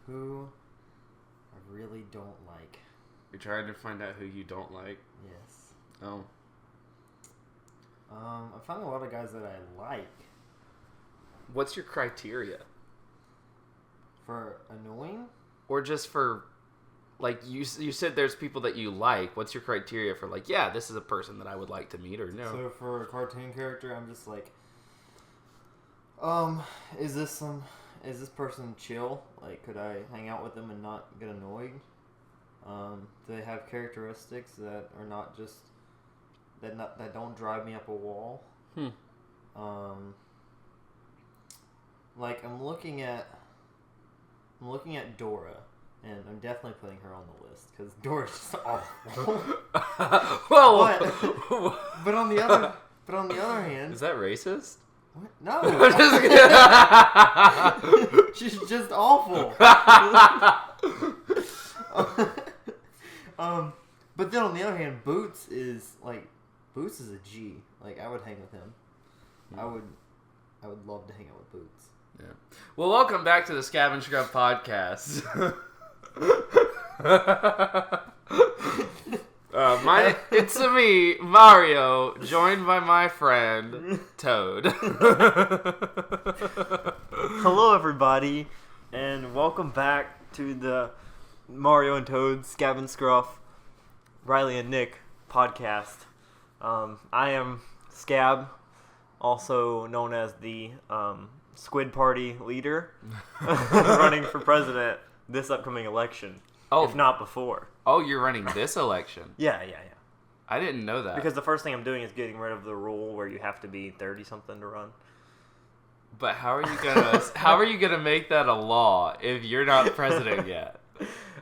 Who I really don't like. You're trying to find out who you don't like? Yes. Oh. I found a lot of guys that I like. What's your criteria? For annoying? Or just for, like, you said there's people that you like. What's your criteria for, like, yeah, this is a person that I would like to meet, or no? So for a cartoon character, I'm just like, is this person chill? Like, could I hang out with them and not get annoyed? Do they have characteristics that are not just that don't drive me up a wall? Like I'm looking at Dora, and I'm definitely putting her on the list because Dora's just awful. Well, but on the other hand, is that racist? What? No. She's just awful. But then on the other hand, Boots is a G. Like I would hang with him. I would love to hang out with Boots. Yeah. Well, welcome back to the Scab and Scruff podcast. It's me, Mario, joined by my friend, Toad. Hello, everybody, and welcome back to the Mario and Toad, Scab and Scruff, Riley and Nick podcast. I am Scab, also known as the Squid Party leader, running for president this upcoming election, if not before. Oh, you're running this election? Yeah. I didn't know that. Because the first thing I'm doing is getting rid of the rule where you have to be 30-something to run. But how are you gonna make that a law if you're not president yet?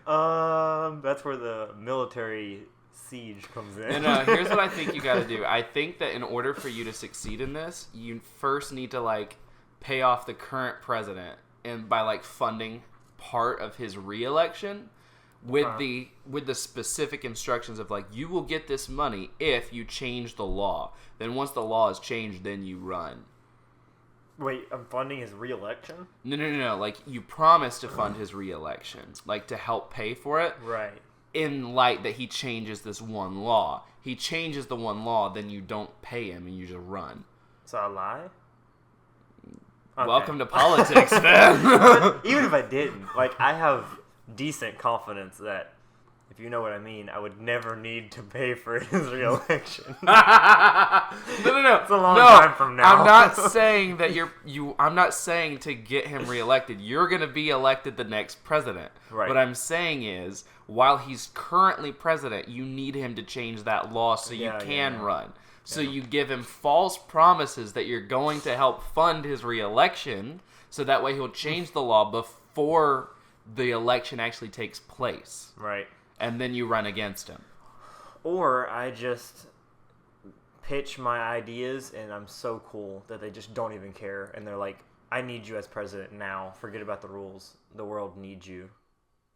That's where the military siege comes in. And here's what I think you gotta do. I think that in order for you to succeed in this, you first need to pay off the current president and by funding part of his re-election with the specific instructions of you will get this money if you change the law. Then once the law is changed, then you run. Wait, I'm funding his re-election? No. You promise to fund his re-election, to help pay for it. Right. In light that he changes this one law. He changes the one law, then you don't pay him and you just run. So I lie? Okay. Welcome to politics, man. But even if I didn't, I have decent confidence that, if you know what I mean, I would never need to pay for his re-election. No. It's a long time from now. I'm not saying that I'm not saying to get him reelected. You're going to be elected the next president. Right. What I'm saying is, while he's currently president, you need him to change that law so you can run. So you give him false promises that you're going to help fund his re-election, so that way he'll change the law before the election actually takes place. Right. And then you run against him. Or I just pitch my ideas and I'm so cool that they just don't even care. And they're like, I need you as president now. Forget about the rules. The world needs you.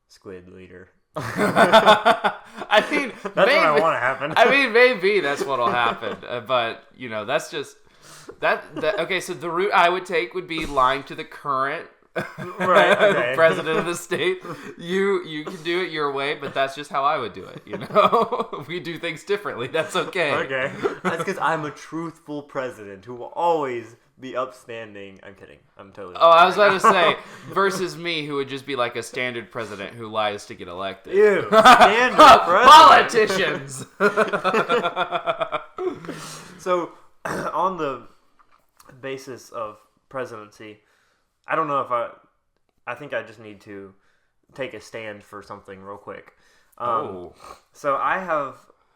Squid leader. I mean, that's what I want to happen. I mean, maybe that's what'll happen. But, that's just... Okay, so the route I would take would be lying to the current president of the state. You can do it your way, but that's just how I would do it, We do things differently. That's okay. Okay. That's because I'm a truthful president who will always be upstanding. I'm kidding. I'm totally... Oh, I was about to say, versus me, who would just be a standard president who lies to get elected. Ew. Standard president. Politicians! So, on the basis of presidency, I don't know if I think I just need to take a stand for something real quick. So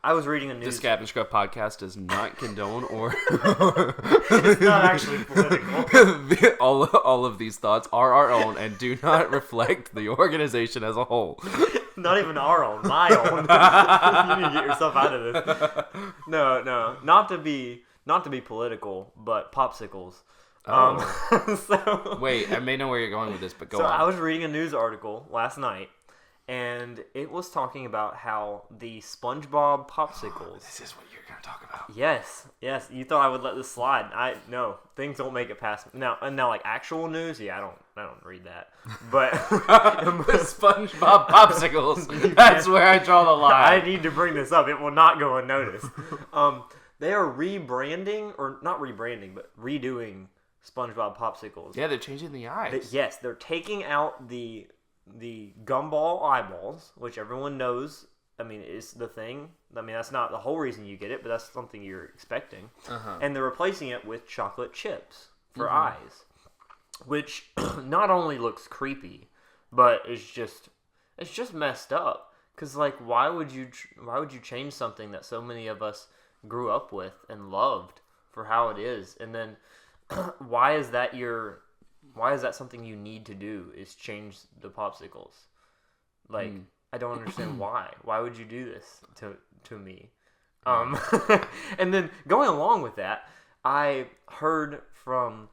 I was reading a news... The Scab and Scruff podcast does not condone or... It's not actually political. All of these thoughts are our own and do not reflect the organization as a whole. Not even our own, my own. You need to get yourself out of this. No, not to be political, but popsicles. Wait, I may know where you're going with this, but go on. I was reading a news article last night, and it was talking about how the SpongeBob popsicles. This is what you're gonna talk about. Yes. You thought I would let this slide. No, things don't make it past now. And now, like actual news, I don't read that. But the SpongeBob popsicles. That's where I draw the line. I need to bring this up. It will not go unnoticed. They are rebranding, or not rebranding, but redoing SpongeBob popsicles. Yeah, they're changing the eyes. Yes, they're taking out the gumball eyeballs, which everyone knows. I mean, is the thing. I mean, that's not the whole reason you get it, but that's something you're expecting. And they're replacing it with chocolate chips for eyes, which not only looks creepy, but it's just messed up. Because like, why would you change something that so many of us grew up with and loved for how it is, and then why is that something you need to do, is change the popsicles? Like, I don't understand why. Why would you do this to me? And then going along with that, I heard from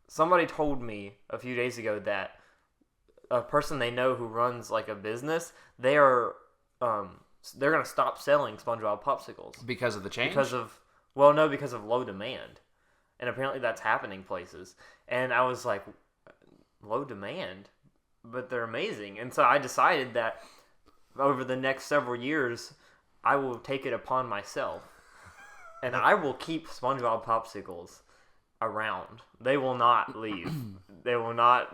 somebody told me a few days ago that a person they know who runs like a business, they're going to stop selling SpongeBob popsicles because of the change. Because of low demand. And apparently that's happening places. And I was like, low demand? But they're amazing. And so I decided that over the next several years, I will take it upon myself. And I will keep SpongeBob popsicles around. They will not leave. They will not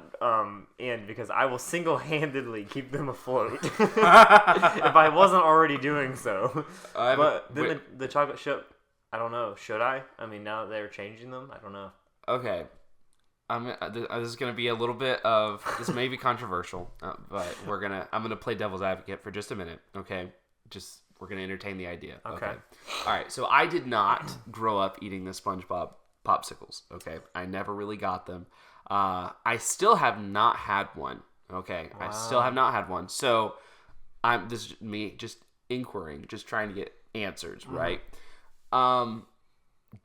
end, because I will single-handedly keep them afloat. If I wasn't already doing so. But then the chocolate chip, I don't know. Should I? I mean, now that they're changing them, I don't know. Okay. This is going to be a little bit of... This may be controversial, but I'm going to play devil's advocate for just a minute, okay? We're going to entertain the idea. Okay. All right, so I did not grow up eating the SpongeBob popsicles, okay? I never really got them. I still have not had one, okay? Wow. I still have not had one. So this is me just inquiring, just trying to get answers, right?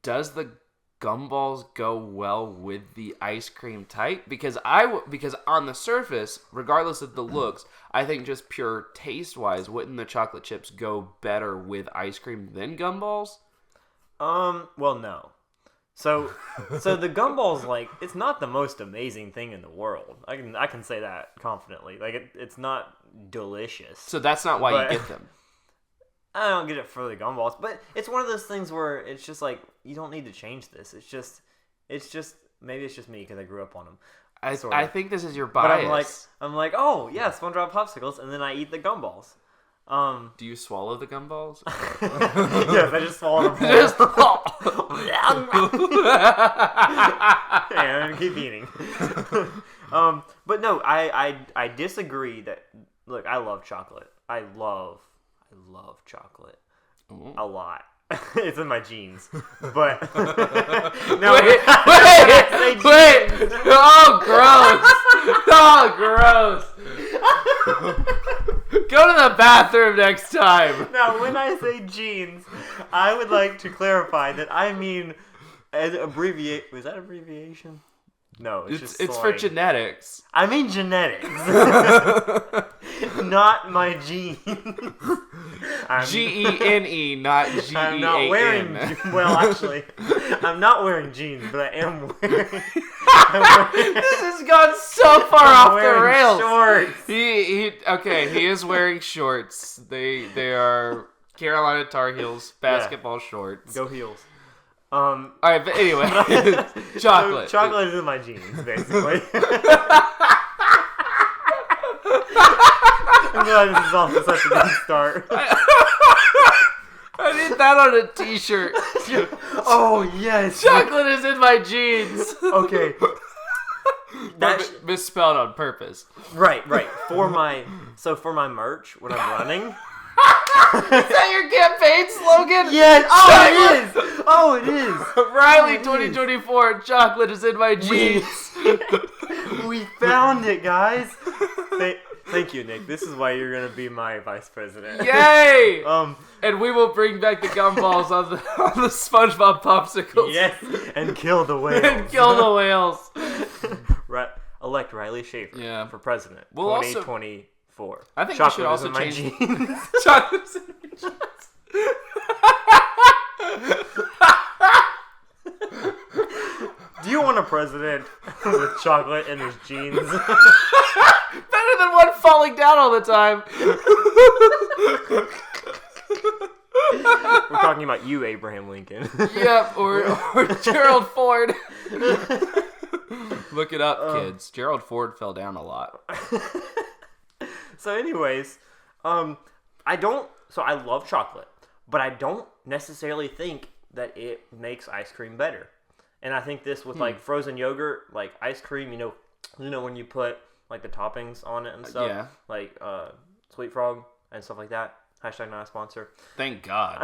Does the gumballs go well with the ice cream type? Because on the surface, regardless of the looks, I think just pure taste-wise, wouldn't the chocolate chips go better with ice cream than gumballs? Well, no. So the gumballs, like, it's not the most amazing thing in the world. I can say that confidently. Like, it's not delicious. So that's not why you get them. I don't get it for the gumballs, but it's one of those things where it's just like, you don't need to change this. It's just maybe it's just me because I grew up on them. I think this is your bias. But I'm like, oh yeah, SpongeBob popsicles, and then I eat the gumballs. Do you swallow the gumballs? Yes, I just swallow them. Yeah, and keep eating. But no, I disagree that. Look, I love chocolate. I love chocolate a lot. It's in my genes. But no, wait! Oh, gross! Go to the bathroom next time. Now, when I say genes, I would like to clarify that I mean abbreviate. Was that abbreviation? No, it's for genetics. I mean genetics, not my genes. Gene, not Gean. I'm not wearing. Well, actually, I'm not wearing jeans, but I am wearing. This has gone so far off the rails. Shorts. He is wearing shorts. They are Carolina Tar Heels basketball shorts. Go Heels. All right, but anyway, chocolate. So chocolate is in my genes, basically. I'm glad this is off to such a good start. I need that on a t-shirt. Oh, yes. Chocolate is in my jeans. Okay. That's misspelled on purpose. Right. For my merch, when I'm running... Is that your campaign slogan? Yes. Oh, it is. Riley 2024, chocolate is in my jeans. We found it, guys. Thank you, Nick. This is why you're going to be my vice president. Yay! And we will bring back the gumballs on the SpongeBob popsicles. Yes, and kill the whales. Right. Elect Riley Schaefer for president. We'll 2023. 4. I think Chocolate we should also is in my change genes. chocolate's in my jeans. Do you want a president with chocolate in his jeans? Better than one falling down all the time. We're talking about you, Abraham Lincoln. Yep, or Gerald Ford. Look it up, kids. Gerald Ford fell down a lot. So anyways, I love chocolate, but I don't necessarily think that it makes ice cream better. And I think this with like frozen yogurt, like ice cream, you know when you put like the toppings on it and stuff, Yeah. like Sweet Frog and stuff like that. Hashtag not a sponsor. Thank God.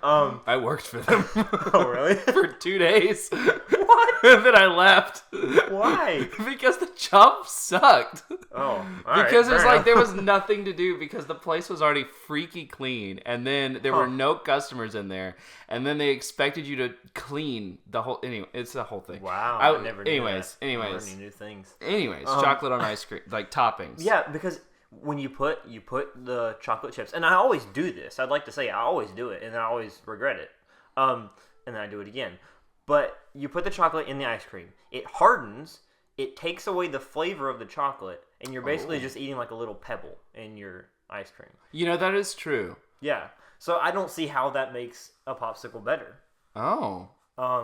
I worked for them. Oh really? For 2 days. What? And then I left. Why? Because the job sucked. Oh, because it was like there was nothing to do because the place was already freaky clean, and then there were no customers in there, and then they expected you to clean the whole. Anyway, it's the whole thing. Wow. I never knew Anyways, that. Learning new things. Anyways, chocolate on ice cream, like toppings. Yeah, because when you put the chocolate chips, and I always do this. I'd like to say I always do it, and I always regret it. And then I do it again. But you put the chocolate in the ice cream. It hardens. It takes away the flavor of the chocolate, and you're basically just eating like a little pebble in your ice cream. You know, that is true. Yeah. So I don't see how that makes a popsicle better. Oh.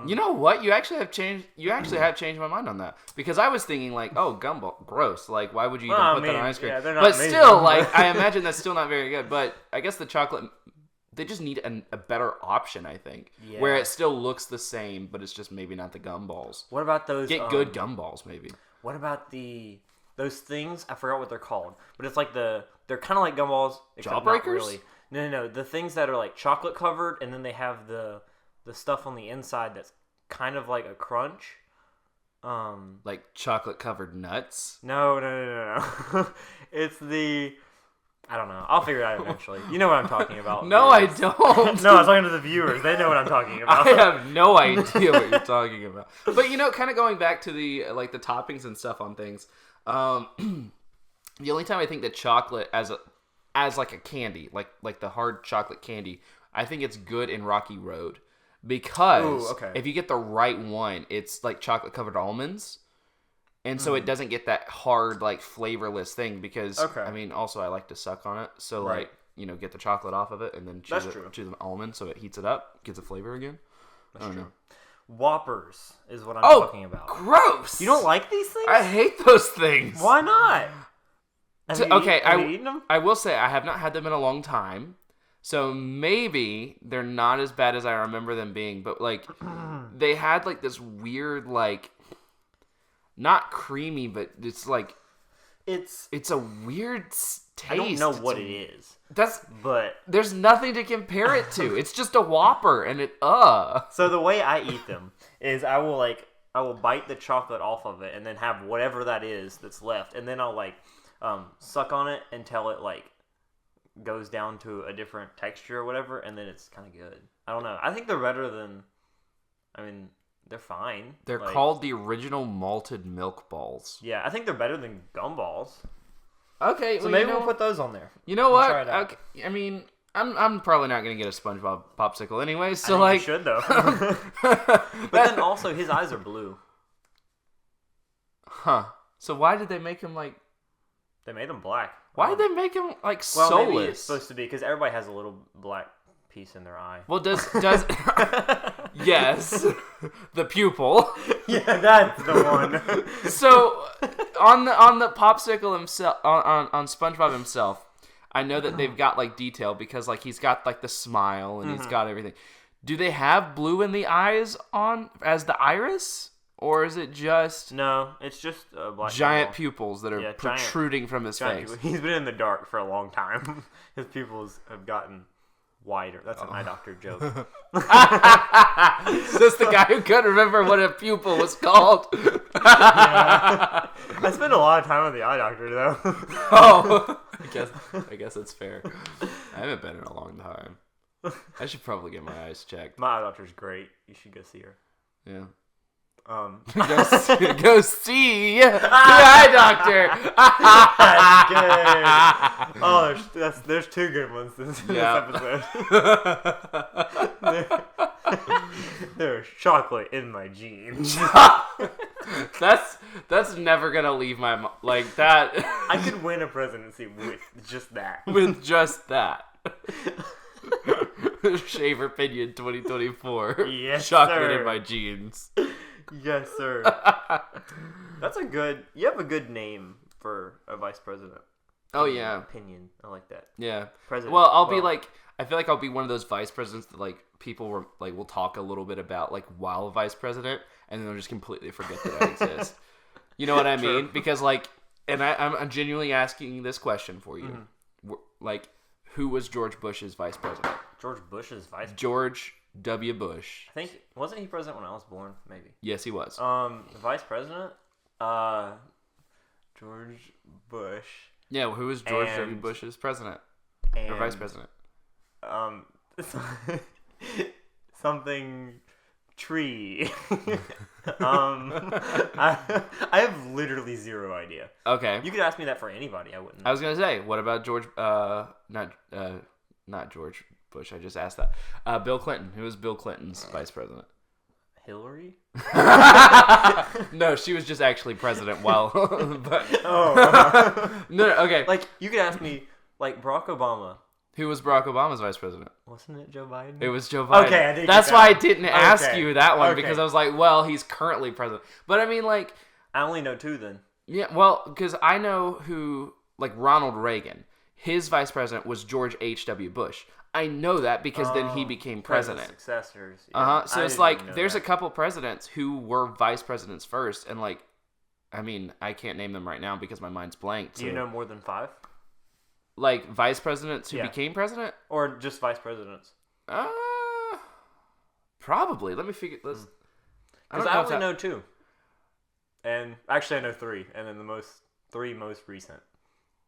You know what? You actually have changed my mind on that, because I was thinking like, oh, gumball, gross. Like, why would you even put that on ice cream? Yeah, they're not but amazing. still, like, I imagine that's still not very good. But I guess the chocolate, they just need a better option, I think, where it still looks the same, but it's just maybe not the gumballs. What about those? Get good gumballs, maybe. What about those things? I forgot what they're called, but it's like they're kind of like gumballs. Except not Jawbreakers? really. No. The things that are like chocolate covered, and then they have the stuff on the inside that's kind of like a crunch. Like chocolate covered nuts. No. It's I don't know. I'll figure it out eventually. You know what I'm talking about. No, I don't. No, I was talking to the viewers. They know what I'm talking about. I have no idea what you're talking about. But kind of going back to the toppings and stuff on things. The only time I think that chocolate as like a candy, like the hard chocolate candy, I think it's good in Rocky Road. Because if you get the right one, it's like chocolate covered almonds. And so it doesn't get that hard, like, flavorless thing because, I mean, also I like to suck on it. So, like, get the chocolate off of it and then choose the almond so it heats it up, gets the flavor again. That's true. Whoppers is what I'm talking about. Gross! You don't like these things? I hate those things. Why not? Have you eaten them? I will say I have not had them in a long time. So maybe they're not as bad as I remember them being. But, like, they had, like, this weird, like... Not creamy, but it's like it's a weird taste. I don't know what it is. But there's nothing to compare it to. It's just a Whopper, and So the way I eat them is I will bite the chocolate off of it, and then have whatever that is that's left, and then I'll suck on it until it goes down to a different texture or whatever, and then it's kind of good. I don't know. I think they're better than. I mean. They're fine. They're called the original malted milk balls. Yeah, I think they're better than gumballs. Okay, so maybe we'll put those on there. You know what? Okay, I mean, I'm probably not gonna get a SpongeBob popsicle anyway. So I think you should though. But then also his eyes are blue. Huh? So why did they make him like? They made him black. Why did they make him like well, soulless? Maybe it's supposed to be because everybody has a little black piece in their eye. Well, does yes, the pupil. Yeah, that's the one. So on the popsicle himself, on SpongeBob himself, I know that they've got like detail because like he's got like the smile and he's got everything. Do they have blue in the eyes as the iris, or is it just no? It's just black giant pupils that are protruding from his face. Pupils. He's been in the dark for a long time. His pupils have gotten wider. That's an eye doctor joke. Is this the guy who couldn't remember what a pupil was called? Yeah. I spend a lot of time with the eye doctor, though. Oh, I guess that's fair. I haven't been in a long time. I should probably get my eyes checked. My eye doctor's great. You should go see her. Yeah. Go see the eye doctor. That's good. Oh, there's two good ones this episode. There's chocolate in my jeans. That's never gonna leave my like that. I could win a presidency with just that. With just that. Shaver Pinion 2024. Yes, chocolate sir. in my jeans. Yes, sir. You have a good name for a vice president. Oh yeah. Opinion. I like that. Yeah. President. Well, I feel like I'll be one of those vice presidents that like people were like will talk a little bit about like while vice president, and then they'll just completely forget that I exist. You know what I mean? Because like, and I'm genuinely asking this question for you, like, who was George Bush's vice president? George Bush's vice president? George W. Bush. I think, wasn't he president when I was born? Maybe. Yes, he was. The vice president? George Bush. Yeah, well, who was George W. Bush's president? Or vice president? Something tree. I have literally zero idea. Okay. You could ask me that for anybody. I wouldn't. I was gonna say, what about George? Not George Bush. I just asked that. Bill Clinton. Who was Bill Clinton's vice president? Hillary? No, she was just actually president while. But no, okay. Like you could ask me, like Barack Obama. Who was Barack Obama's vice president? Wasn't it Joe Biden? It was Joe Biden. Okay, I did. That's why I didn't ask you that one Okay. because I was like, well, he's currently president. But I mean, like, I only know two then. yeah, well, because I know who, like Ronald Reagan, his vice president was George H.W. Bush. I know that because then he became president. Successors. Yeah. So it's like there's that. a couple presidents who were vice presidents first, and like, I mean, I can't name them right now because my mind's blank. Do you know more than 5? Like vice presidents who Yeah. became president? Or just vice presidents? Probably. Let me figure. Let's. Because I only know 2. And actually, I know 3, and then the 3 most recent,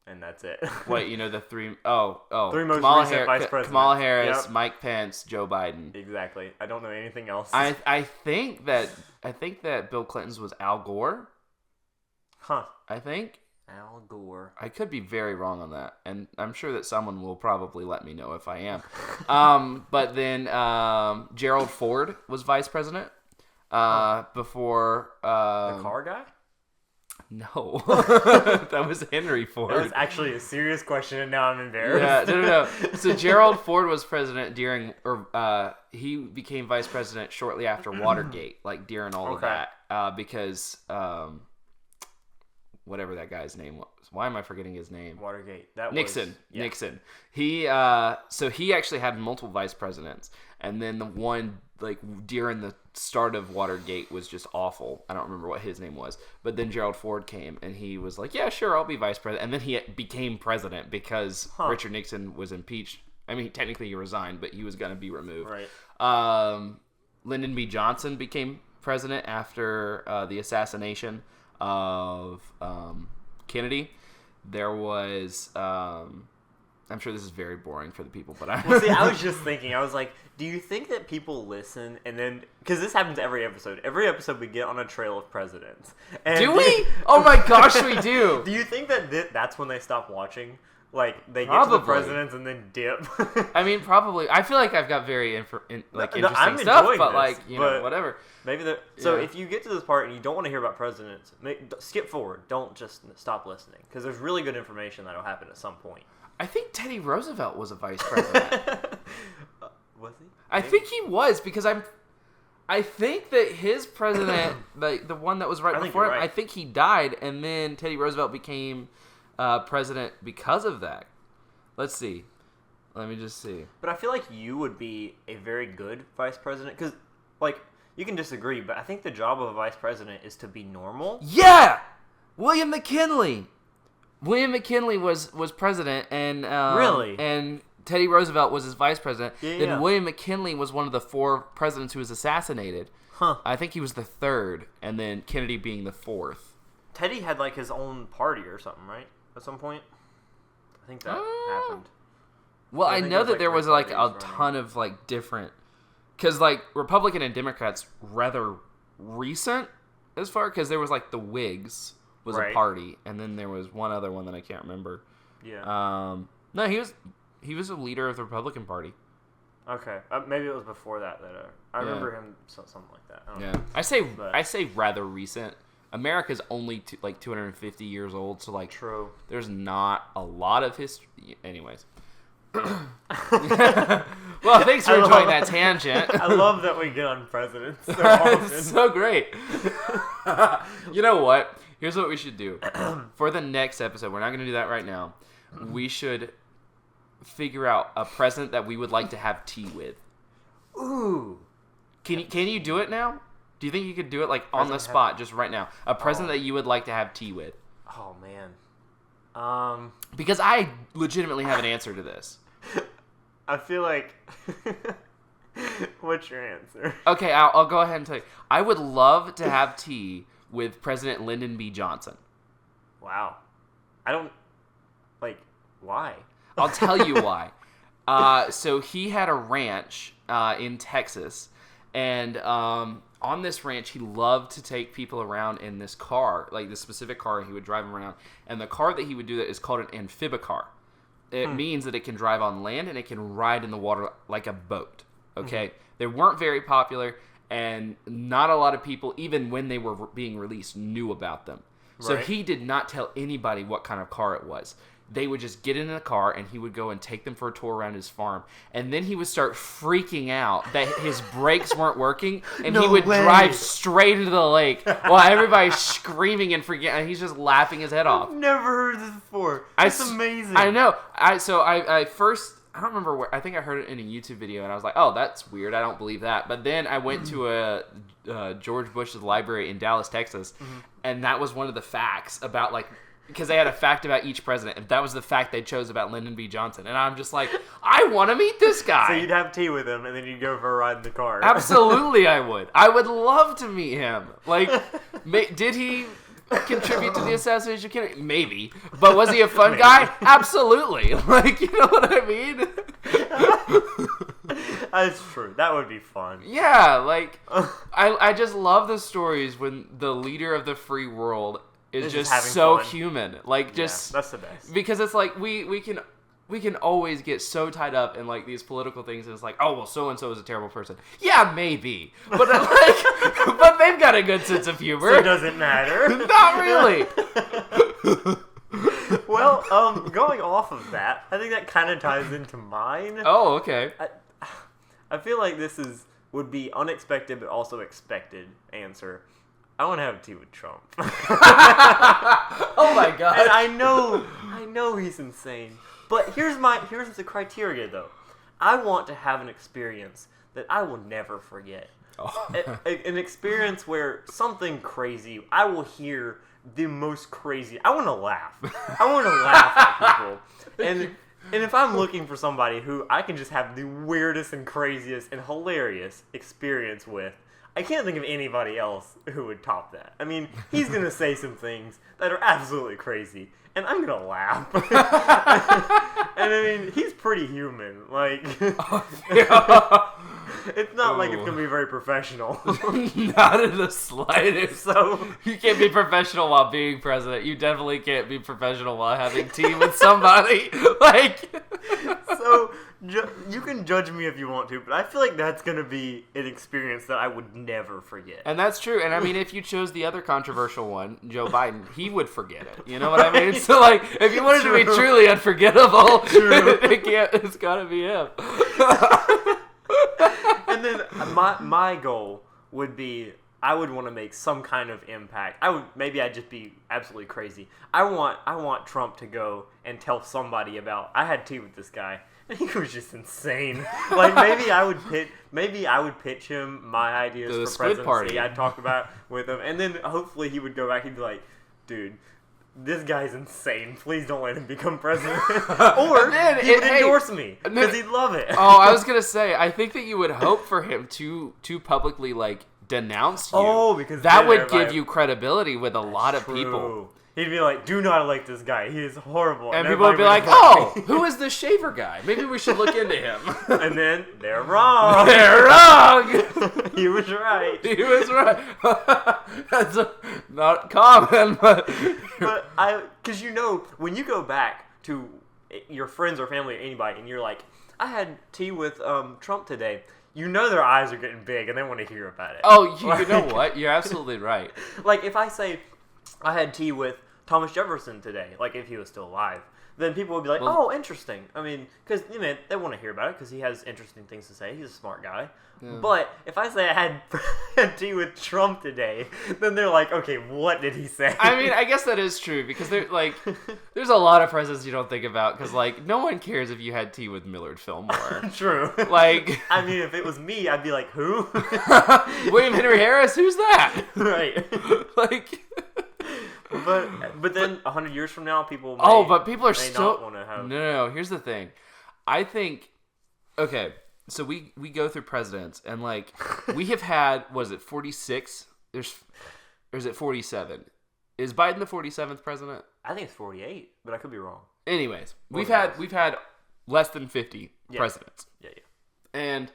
and that's it. Wait, you know the 3? Oh, 3 most Kamala recent vice presidents. Kamala Harris, Yep. Mike Pence, Joe Biden. Exactly. I don't know anything else. I think that Bill Clinton's was Al Gore. Huh. I think. Al Gore. I could be very wrong on that, and I'm sure that someone will probably let me know if I am. But then Gerald Ford was vice president before the car guy? No, that was Henry Ford. That was actually a serious question, and now I'm embarrassed. Yeah, no. So Gerald Ford was president during, or he became vice president shortly after Watergate, like during all of that, because whatever that guy's name was. Why am I forgetting his name? Watergate. Nixon. Yeah. Nixon. So he actually had multiple vice presidents, and then the one like during the start of Watergate was just awful. I don't remember what his name was, but then Gerald Ford came and he was like, "Yeah, sure, I'll be vice president," and then he became president because Richard Nixon was impeached. I mean, technically he resigned, but he was going to be removed. Right. Lyndon B. Johnson became president after the assassination of Kennedy. There was I'm sure this is very boring for the people, but I was just thinking, I was like, do you think that people listen and then, because this happens every episode we get on a trail of presidents. And do we? Oh my gosh, we do. Do you think that that's when they stop watching? Like, they get Probably. to the presidents and then dip? I mean, probably. I feel like I've got very interesting I'm stuff, enjoying but this, like, you know, whatever. Maybe if you get to this part and you don't want to hear about presidents, skip forward. Don't just stop listening, because there's really good information that'll happen at some point. I think Teddy Roosevelt was a vice president. Was he? I think he was, because I think that his president, the one that was right before him, you're right. I think he died, and then Teddy Roosevelt became president because of that. Let's see. Let me just see. But I feel like you would be a very good vice president, because, like, you can disagree, but I think the job of a vice president is to be normal. Yeah! William McKinley! William McKinley was president, and Really? And Teddy Roosevelt was his vice president. Yeah, then yeah. William McKinley was one of the 4 presidents who was assassinated. Huh. I think he was the 3rd, and then Kennedy being the 4th. Teddy had, like, his own party or something, right? At some point? I think that happened. Well, I I think know it was, that like, there was right like before a he was ton of like different, because like Republican and Democrats rather recent as far, because there was like the Whigs was a party, and then there was one other one that I can't remember. Yeah. No, he was a leader of the Republican Party. Okay, maybe it was before that. I remember him something like that. I don't know. I say rather recent. America's only like 250 years old, so like true. There's not a lot of history. Anyways. Well, thanks for enjoying that tangent. I love that we get on presidents so often. It's so great. You know what? Here's what we should do. For the next episode, we're not going to do that right now. We should figure out a president that we would like to have tea with. Ooh. Can you do it now? Do you think you could do it like on the spot, just right now? A president that you would like to have tea with. Oh man. Because I legitimately have an answer to this. I feel like. What's your answer? Okay, I'll go ahead and tell you. I would love to have tea with President Lyndon B. Johnson. Wow. I don't. Why? I'll tell you why. So he had a ranch in Texas, and on this ranch, he loved to take people around in this car, like this specific car, and he would drive them around. And the car that he would do that is called an amphibicar. It means that it can drive on land and it can ride in the water like a boat. Okay? They weren't very popular, and not a lot of people, even when they were being released, knew about them. So he did not tell anybody what kind of car it was. They would just get in a car, and he would go and take them for a tour around his farm. And then he would start freaking out that his brakes weren't working, and he would drive straight into the lake while everybody's screaming and freaking out, and he's just laughing his head off. I've never heard this before. It's amazing. I know. I don't remember where. I think I heard it in a YouTube video, and I was like, "Oh, that's weird. I don't believe that." But then I went to a George Bush's library in Dallas, Texas, and that was one of the facts about because they had a fact about each president, and that was the fact they chose about Lyndon B. Johnson. And I'm just like, I want to meet this guy. So you'd have tea with him, and then you'd go for a ride in the car. Absolutely, I would. I would love to meet him. Did he contribute to the assassination of Kennedy? Maybe. But was he a fun guy? Absolutely. You know what I mean? That's true. That would be fun. Yeah, I just love the stories when the leader of the free world is just so fun. Human. That's the best. Because it's like we can always get so tied up in these political things, and it's like, oh well, so and so is a terrible person. Yeah, maybe, but but they've got a good sense of humor. So it doesn't matter. Not really. Well, going off of that, I think that kind of ties into mine. Oh, okay. I feel like this would be unexpected but also expected answer. I want to have tea with Trump. Oh my god! And I know he's insane. But here's the criteria though. I want to have an experience that I will never forget. Oh. An experience where something crazy. I will hear the most crazy. I want to laugh. I want to laugh at people. And if I'm looking for somebody who I can just have the weirdest and craziest and hilarious experience with, I can't think of anybody else who would top that. I mean, he's going to say some things that are absolutely crazy, and I'm going to laugh. And I mean, he's pretty human. It's not like it's going to be very professional. Not in the slightest. So you can't be professional while being president. You definitely can't be professional while having tea with somebody. So you can judge me if you want to, but I feel like that's going to be an experience that I would never forget. And that's true. And I mean, if you chose the other controversial one, Joe Biden, he would forget it. You know what I mean? So if you wanted to be truly unforgettable, it's got to be him. And then my goal would be, I would want to make some kind of impact. I'd just be absolutely crazy. I want Trump to go and tell somebody about, I had tea with this guy, and he was just insane. Maybe I would pitch him my ideas the for squid presidency. party. I'd talk about with him, and then hopefully he would go back and be like, dude, this guy's insane. Please don't let him become president. Or he would endorse me because he'd love it. Oh, I was gonna say, I think that you would hope for him to publicly denounce you. Oh, because that would give you credibility with a lot of people. He'd be like, "Do not like this guy. He is horrible." And people would be like, "Oh, who is this shaver guy? Maybe we should look into him." And then they're wrong. They're wrong. He was right. He was right. That's not common, but because when you go back to your friends or family or anybody, and you're like, "I had tea with Trump today." You know their eyes are getting big, and they want to hear about it. Oh, you know what? You're absolutely right. Like if I say, "I had tea with Thomas Jefferson today," like if he was still alive, then people would be like, "Oh, interesting." I mean, because they want to hear about it because he has interesting things to say. He's a smart guy. Yeah. But if I say I had tea with Trump today, then they're like, "Okay, what did he say?" I mean, I guess that is true because there's a lot of presidents you don't think about because no one cares if you had tea with Millard Fillmore. True. I mean, if it was me, I'd be like, "Who?" William Henry Harris? Who's that? Right. But then 100 years from now, people are still not want to have. No. Here's the thing. I think so we go through presidents and we have had 46? Or is it 47? Is Biden the 47th president? I think it's 48, but I could be wrong. Anyways, we've had less than 50 presidents. Yeah. And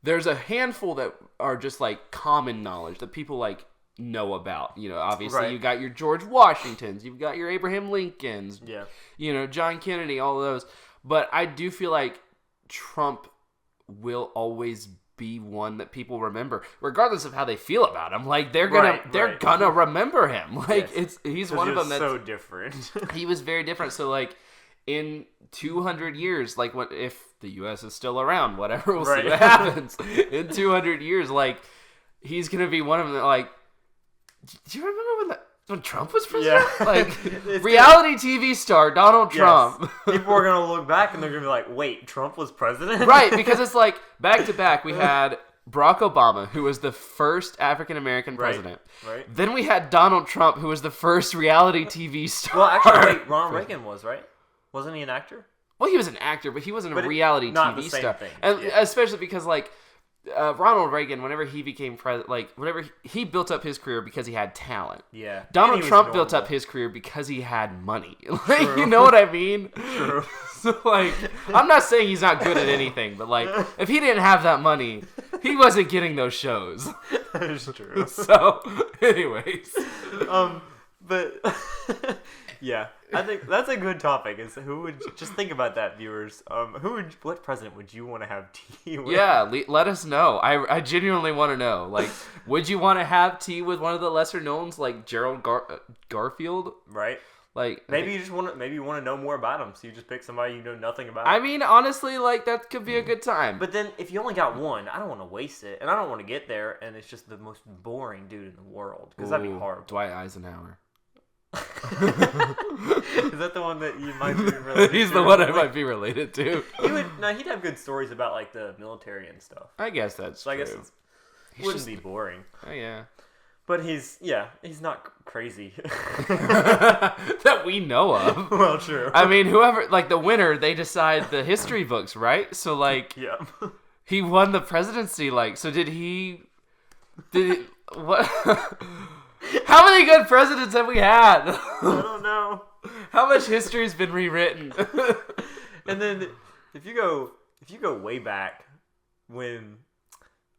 there's a handful that are just common knowledge that people know about. Obviously you got your George Washingtons, you've got your Abraham Lincolns, John Kennedy, all of those. But I do feel like Trump will always be one that people remember, regardless of how they feel about him. They're gonna remember him. He's one of them that's so different. He was very different. So in 200 years, if the U.S. is still around, whatever, we'll see what happens. In 200 years, he's gonna be one of them that do you remember when Trump was president? Yeah. Reality TV star Donald Trump. Yes. People are going to look back and they're going to be like, "Wait, Trump was president?" Right, because it's back to back. We had Barack Obama, who was the first African-American president. Right. Then we had Donald Trump, who was the first reality TV star. Well, actually, wait, Ronald Reagan was, right? Wasn't he an actor? Well, he was an actor, but he wasn't a reality not TV the same star. Thing. And especially because Ronald Reagan, whenever he became president, whenever he built up his career because he had talent. Yeah. Donald Trump built up his career because he had money. You know what I mean? True. So I'm not saying he's not good at anything, but if he didn't have that money, he wasn't getting those shows. That is true. So, anyways, but yeah, I think that's a good topic. Is who would just think about that, viewers? What president would you want to have tea with? Yeah, let us know. I genuinely want to know. Would you want to have tea with one of the lesser knowns like Gerald Garfield? Right. Maybe you want to know more about him, so you just pick somebody you know nothing about. I mean, honestly, that could be a good time. But then, if you only got one, I don't want to waste it, and I don't want to get there, and it's just the most boring dude in the world, because that'd be horrible. Dwight Eisenhower. Is that the one that you might be related to? He's the one I might be related to. He'd have good stories about the military and stuff. I guess that's true. I guess it wouldn't be boring. Oh yeah. But he's not crazy. That we know of. Well, true. I mean, whoever, the winner, they decide the history books, right? So, yeah. He won the presidency, so what? How many good presidents have we had? I don't know. How much history's been rewritten? And then, if you go way back, when...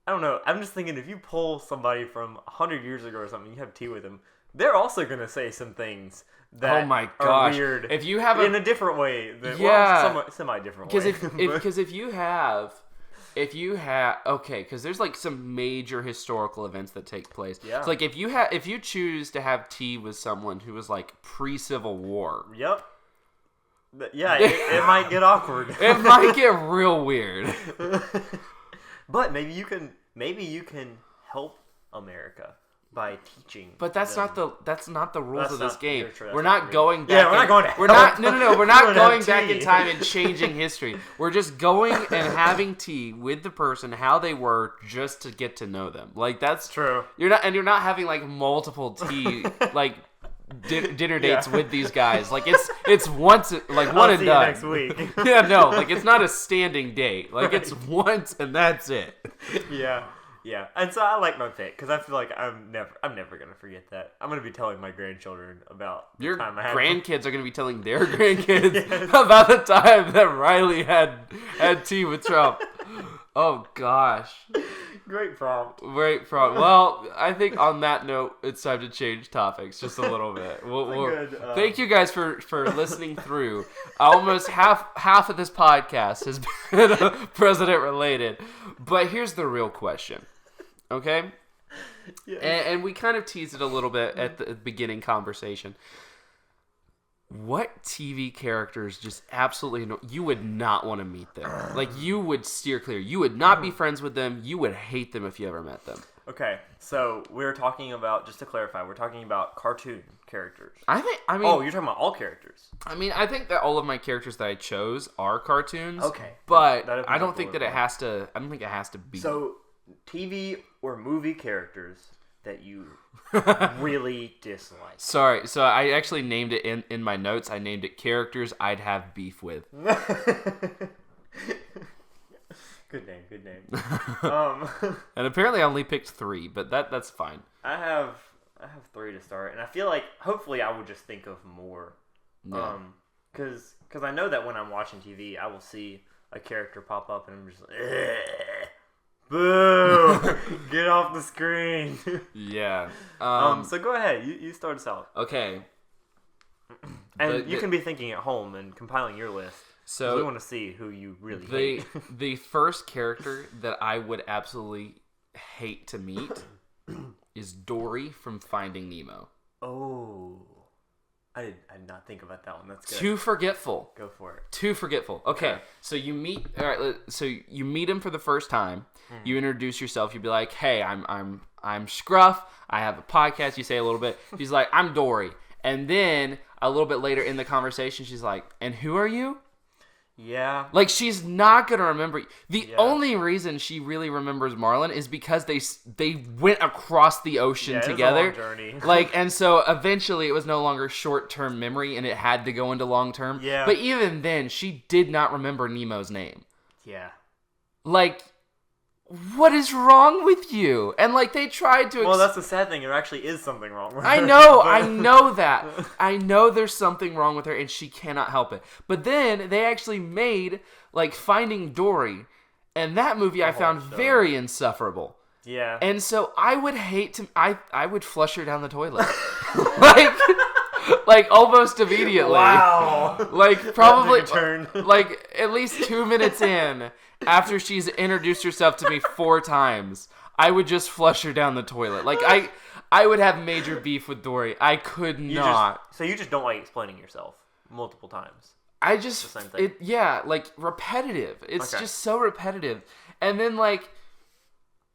I don't know. I'm just thinking if you pull somebody from 100 years ago or something, you have tea with them, they're also going to say some things that are weird. If you have in a different way. Semi-different way. Because if you have, because there's some major historical events that take place. Yeah. So if you choose to have tea with someone who was pre-Civil War. Yep. Yeah, it might get awkward. It might get real weird. But maybe you can help America by teaching. But that's them. not the rules of this game. True, we're not going back. Yeah, we're not going to. We're not. No. We're not going back in time and changing history. We're just going and having tea with the person how they were just to get to know them. That's true. You're not having multiple tea dinner dates with these guys. It's once one and done. Next week. Yeah, no, it's not a standing date. It's once and that's it. Yeah. Yeah, and so I like my pick because I feel like I'm never gonna forget that. I'm gonna be telling my grandchildren about Your the time I had grandkids are going to be telling their grandkids Yes. about the time that Riley had tea with Trump. Oh, gosh. Great prompt. Great problem. Well, I think on that note, it's time to change topics just a little bit. Thank you guys for listening through. Almost half of this podcast has been president related. But here's the real question. Okay? Yes. And we kind of teased it a little bit at the beginning conversation. What TV characters just absolutely you would not want to meet them? Like, you would steer clear. You would not be friends with them. You would hate them if you ever met them. Okay, so we're talking about, just to clarify, we're talking about cartoon characters. I mean, oh, you're talking about all characters. I mean, I think that all of my characters that I chose are cartoons. Okay, but that I don't think that it has to. I don't think it has to be. So, TV or movie characters that you really dislike. Sorry, so I actually named it in my notes. I named it characters I'd have beef with. Good name. And apparently I only picked 3, but that's fine. I have 3 to start, and I feel like hopefully I would just think of more. Yeah. Because I know that when I'm watching TV, I will see a character pop up, and I'm just like, "Ugh. Boo! Get off the screen." Yeah. So go ahead. You start us out. Okay. And you can be thinking at home and compiling your list. So we want to see who you really hate. The first character that I would absolutely hate to meet is Dory from Finding Nemo. Oh. I did not think about that one. That's good. Too forgetful. Go for it. Too forgetful. Okay, so you meet. All right, so you meet him for the first time. You introduce yourself. You be like, "Hey, I'm Scruff. I have a podcast." You say a little bit. She's like, "I'm Dory," and then a little bit later in the conversation, she's like, "And who are you?" Yeah. Like, she's not gonna remember. The only reason she really remembers Marlon is because they went across the ocean together. It was a long journey. Like, and so eventually it was no longer short-term memory and it had to go into long-term. Yeah. But even then, she did not remember Nemo's name. Yeah. Like, what is wrong with you? And like, they tried to. Well, that's the sad thing. There actually is something wrong with her. I know, I know that. I know there's something wrong with her, and she cannot help it. But then they actually made like Finding Dory, and that movie I found very insufferable. Yeah. And so I would hate to. I would flush her down the toilet, like almost immediately. Wow. Like probably turn. like at least 2 minutes in. After she's introduced herself to me 4 times, I would just flush her down the toilet. Like, I would have major beef with Dory. I could not. So you just don't like explaining yourself multiple times? I just, the same thing. like, repetitive. It's Okay. just so repetitive. And then, like,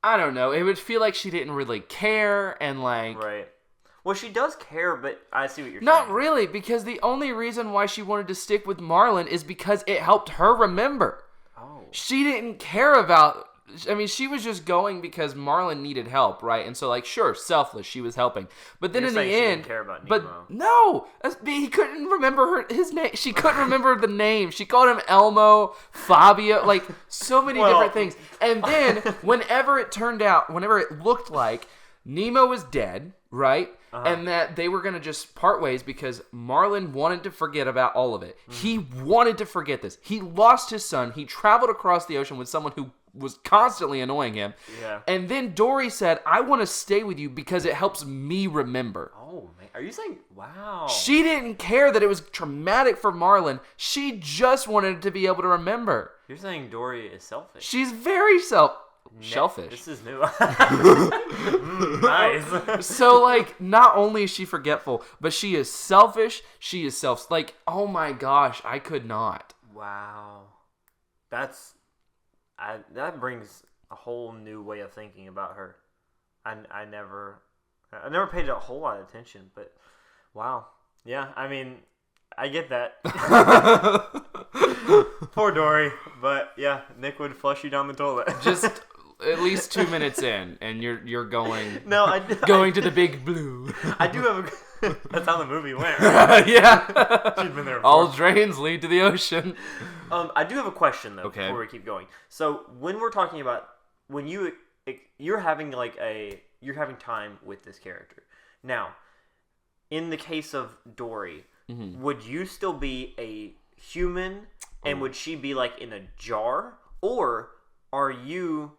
I don't know. It would feel like she didn't really care, and, like... Right. Well, she does care, but I see what you're saying. Not really, because the only reason why she wanted to stick with Marlon is because it helped her remember. Oh. She didn't care about... I mean, she was just going because Marlon needed help, right? And so, like, sure, selfless, she was helping. But then You're in the saying she end... didn't care about but Nemo. no! He couldn't remember his name. She couldn't remember the name. She called him Elmo, Fabio, like, so many different things. And then, whenever it looked like Nemo was dead, right? And that they were going to just part ways because Marlon wanted to forget about all of it. He wanted to forget this. He lost his son. He traveled across the ocean with someone who was constantly annoying him. Yeah. And then Dory said, I want to stay with you because it helps me remember. Oh, man. Are you saying... Wow. She didn't care that it was traumatic for Marlon. She just wanted to be able to remember. You're saying Dory is selfish. She's very shellfish. This is new. Nice. So, like, not only is she forgetful, but she is selfish. She is like, oh my gosh, I could not. Wow. That brings a whole new way of thinking about her. I never paid a whole lot of attention, but wow. Yeah, I mean, I get that. Poor Dory. But yeah, Nick would flush you down the toilet. Just at least 2 minutes in, and you're going going to the big blue. I do have a... That's how the movie went, right? Yeah. She'd been there before. All drains lead to the ocean. I do have a question, though, Okay. before we keep going. So, when we're talking about... When you you're having time with this character. Now, in the case of Dory, would you still be a human, and would she be like in a jar, or are you?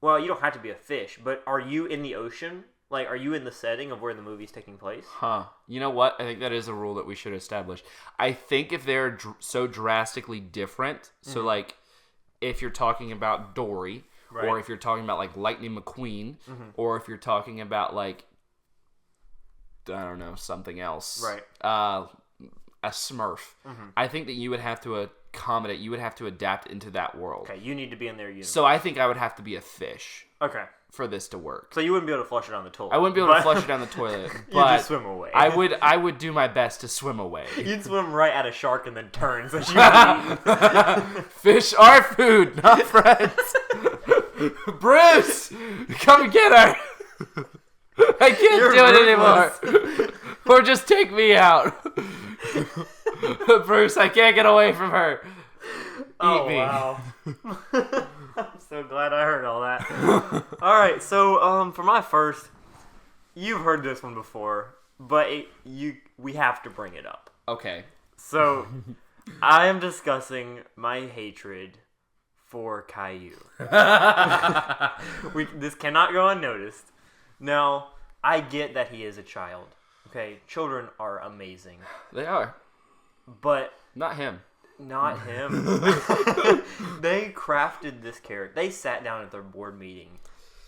Well, you don't have to be a fish, but are you in the ocean? Like, are you in the setting of where the movie's taking place? Huh. You know what? I think that is a rule that we should establish. I think if they're so drastically different, so like if you're talking about Dory, right. or if you're talking about like Lightning McQueen, or if you're talking about like, I don't know, something else. Right. A Smurf. I think that you would have to accommodate, you would have to adapt into that world. Okay, you need to be in their universe. So I think I would have to be a fish. Okay. For this to work. So you wouldn't be able to flush it down the toilet. I wouldn't be able to flush it down the toilet. But you'd just swim away. I would do my best to swim away. You'd swim right at a shark and then turn so she would eat. Fish are food, not friends. Bruce, come and get her. I can't do it anymore. Or just take me out. Bruce, I can't get away from her. Eat me. Wow. I'm so glad I heard all that. All right, so for my first, you've heard this one before, but we have to bring it up. Okay. So I am discussing my hatred for Caillou. This cannot go unnoticed. Now, I get that he is a child. Okay, children are amazing. They are. But not him. Not him. They crafted this character. They sat down at their board meeting,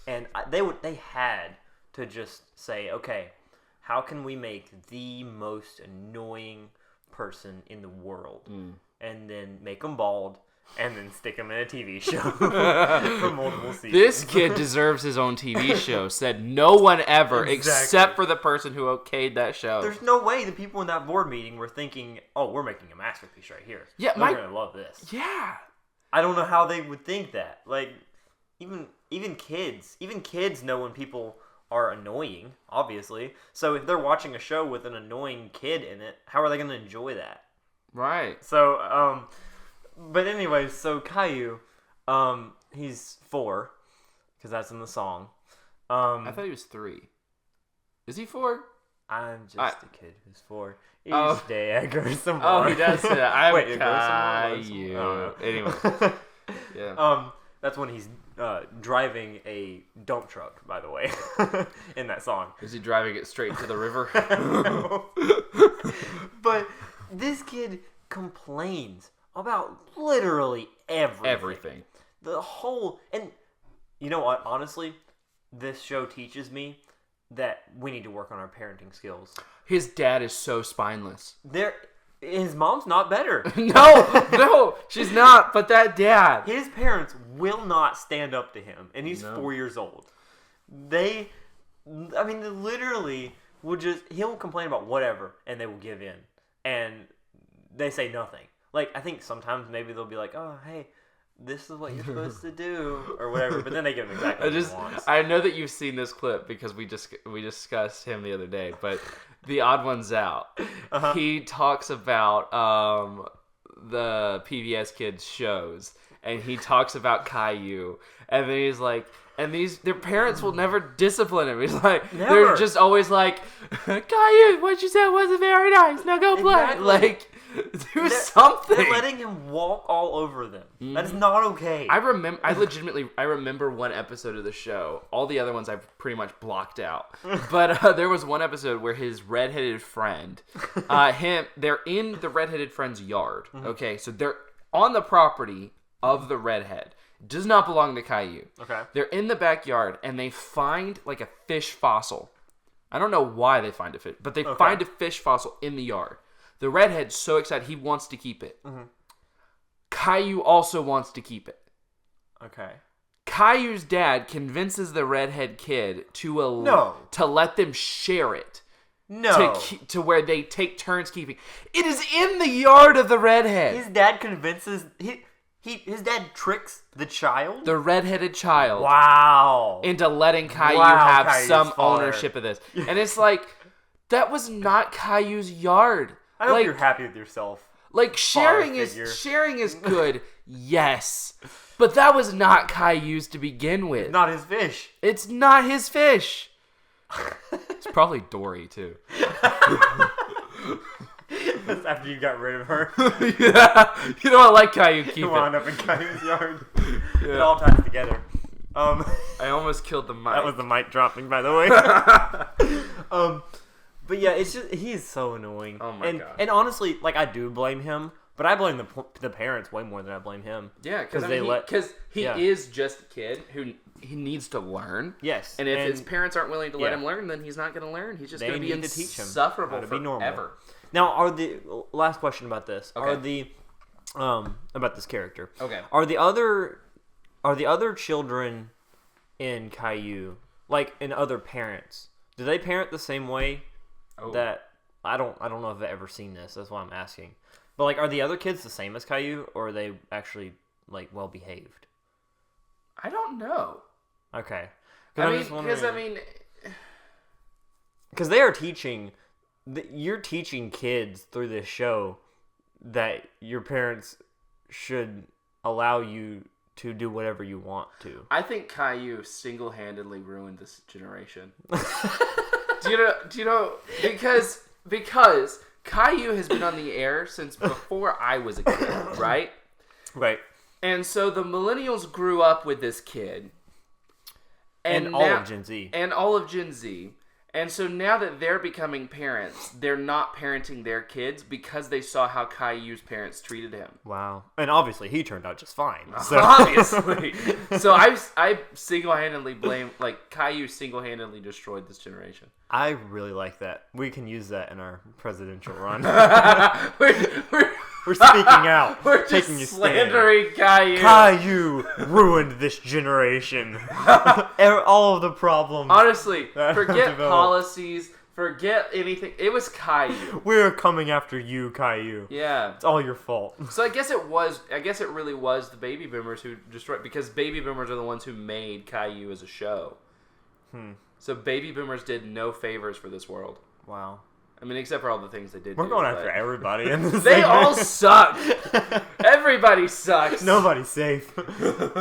and they had to just say, okay, how can we make the most annoying person in the world, and then make them bald, and then stick him in a TV show for multiple seasons. This kid deserves his own TV show, said no one ever, Exactly. except for the person who okayed that show. There's no way the people in that board meeting were thinking, oh, we're making a masterpiece right here. Yeah, They're going to love this. Yeah. I don't know how they would think that. Like, even kids know when people are annoying, obviously. So if they're watching a show with an annoying kid in it, how are they going to enjoy that? Right. So, but anyways, so Caillou, he's 4, because that's in the song. I thought he was 3. Is he 4? I'm just a kid who's 4. Each Oh. day I grow some more. Oh, he does say that. I'm Wait, it grows some Caillou. more? Anyway. Yeah. That's when he's driving a dump truck, by the way, in that song. Is he driving it straight to the river? No. But this kid complains about literally everything. Everything. The whole... And you know what? Honestly, this show teaches me that we need to work on our parenting skills. His dad is so spineless. His mom's not better. No, she's not. But that dad. His parents will not stand up to him, and he's 4 years old. They literally will he'll complain about whatever, and they will give in. And they say nothing. Like, I think sometimes maybe they'll be like, oh, hey, this is what you're supposed to do, or whatever. But then they give him exactly what he wants. I know that you've seen this clip because we discussed him the other day, but the Odd Ones Out. Uh-huh. He talks about the PBS Kids shows, and he talks about Caillou, and then he's like, and their parents will never discipline him. He's like, they're just always like, Caillou, what you said wasn't very nice. Now go play. Exactly. Like, do something. They're letting him walk all over them. Mm-hmm. That is not okay. I remember one episode of the show. All the other ones I've pretty much blocked out. But there was one episode where his redheaded friend, they're in the redheaded friend's yard. Mm-hmm. Okay, so they're on the property of the redhead. Does not belong to Caillou. Okay. They're in the backyard and they find like a fish fossil. I don't know why they find a fish, but they find a fish fossil in the yard. The redhead's so excited, he wants to keep it. Mm-hmm. Caillou also wants to keep it. Okay. Caillou's dad convinces the redhead kid to let them share it. No. To where they take turns keeping. It is in the yard of the redhead. His dad convinces... His dad tricks the child? The redheaded child. Wow. Into letting Caillou have Caillou's some father. ownership of this. And it's like, that was not Caillou's yard. I hope you're happy with yourself. Like sharing figure. is good, yes, but that was not Caillou's to begin with. Not his fish. It's not his fish. It's probably Dory too. That's after you got rid of her. Yeah, you know I like Caillou. Keep You it. wound up in Caillou's yard. Yeah. It all ties together. I almost killed the mic. That was the mic dropping, by the way. But yeah, it's just he's so annoying. Oh my God. And honestly, like I do blame him, but I blame the parents way more than I blame him. Yeah, because he Yeah. is just a kid who he needs to learn. Yes, And if his parents aren't willing to let yeah. him learn, then he's not going to learn. He's just They going to be need to teach him insufferable how to be normal. forever. Now, last question about this? Okay. Are the about this character? Okay. Are the other children in Caillou, like in other parents, do they parent the same way? Oh. That I don't know if I've ever seen this. That's why I'm asking. But like, are the other kids the same as Caillou, or are they actually like well behaved? I don't know. Okay. Because they are teaching, you're teaching kids through this show that your parents should allow you to do whatever you want to. I think Caillou single-handedly ruined this generation. Do you know? Because Caillou has been on the air since before I was a kid, right? Right. And so the millennials grew up with this kid. And all of Gen Z. And all of Gen Z. And so now that they're becoming parents, they're not parenting their kids because they saw how Caillou's parents treated him. Wow. And obviously he turned out just fine. So. Obviously. So I single-handedly blame, like, Caillou single-handedly destroyed this generation. I really like that. We can use that in our presidential run. We're speaking out. We're just taking a slandering Caillou. Caillou ruined this generation. All of the problems. Honestly, forget developed. policies, forget anything. It was Caillou. We're coming after you, Caillou. Yeah. It's all your fault. So I guess it really was the baby boomers who destroyed, because baby boomers are the ones who made Caillou as a show. So baby boomers did no favors for this world. Wow. I mean, except for all the things they did. We're going after everybody in this They segment. all suck. Everybody sucks. Nobody's safe.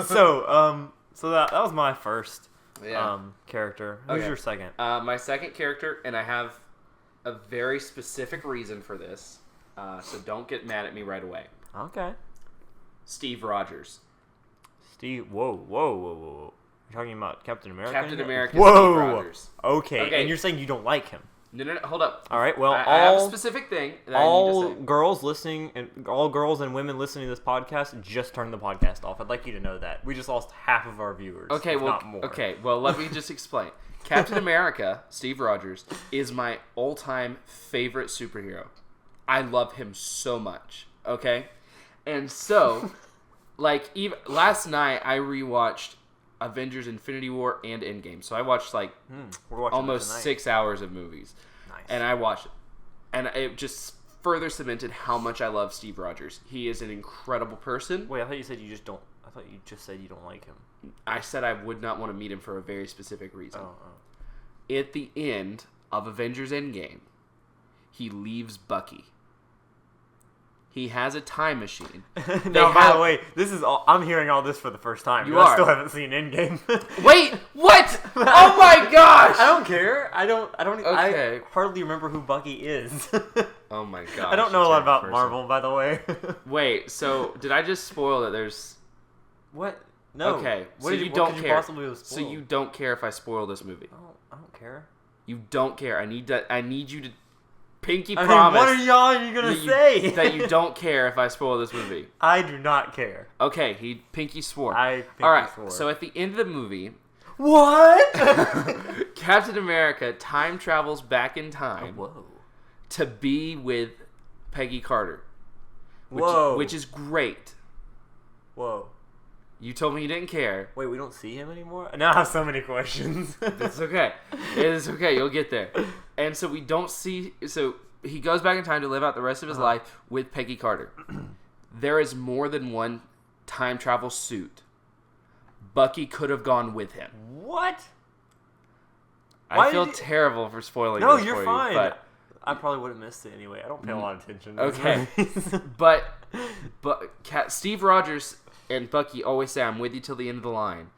So that was my first Yeah. character. Who's Okay. your second? My second character, and I have a very specific reason for this, so don't get mad at me right away. Okay. Steve Rogers. Steve. Whoa. You're talking about Captain America? Captain America. Whoa. Steve Rogers. Okay. And you're saying you don't like him? No, hold up. All right. Well, I have a specific thing that I all need to say. girls listening and all girls and women listening to this podcast, just turn the podcast off. I'd like you to know that we just lost half of our viewers. Okay, if well, not more. okay, well, let me just explain. Captain America, Steve Rogers, is my all-time favorite superhero. I love him so much. Okay, and so, like, even last night I rewatched Avengers: Infinity War and Endgame. So I watched like We're watching almost that tonight. 6 hours of movies. Nice. And I watched it. And it just further cemented how much I love Steve Rogers. He is an incredible person. Wait, I thought you said you just don't. I thought you just said you don't like him. I said I would not want to meet him for a very specific reason. Oh. At the end of Avengers Endgame, he leaves Bucky. He has a time machine. Now, by the way, this is all. I'm hearing all this for the first time. You I are. still haven't seen Endgame. Wait, what? Oh my gosh! I don't care. I don't. Okay. I hardly remember who Bucky is. Oh my gosh. I don't know a lot terrible about person. Marvel, by the way. Wait, so did I just spoil that there's... What? No. Okay, What so did you what don't could care. You possibly have So spoiled? you don't care if I spoil this movie. I don't care. You don't care. I need you to pinky I promise. mean, what are you gonna say? that you don't care if I spoil this movie. I do not care. Okay, he pinky swore. I pinky All right. swore. So at the end of the movie, What? Captain America time travels back in time Whoa. to be with Peggy Carter. Whoa. Which is great. Whoa. You told me you didn't care. Wait, we don't see him anymore? Now I have so many questions. It's okay. It's okay. You'll get there. And so we don't see... So he goes back in time to live out the rest of his life with Peggy Carter. There is more than one time travel suit. Bucky could have gone with him. What? I feel terrible for spoiling No, this you're for fine. you, but I probably would have missed it anyway. I don't pay a lot of attention. Okay. but Steve Rogers and Bucky always say, I'm with you till the end of the line.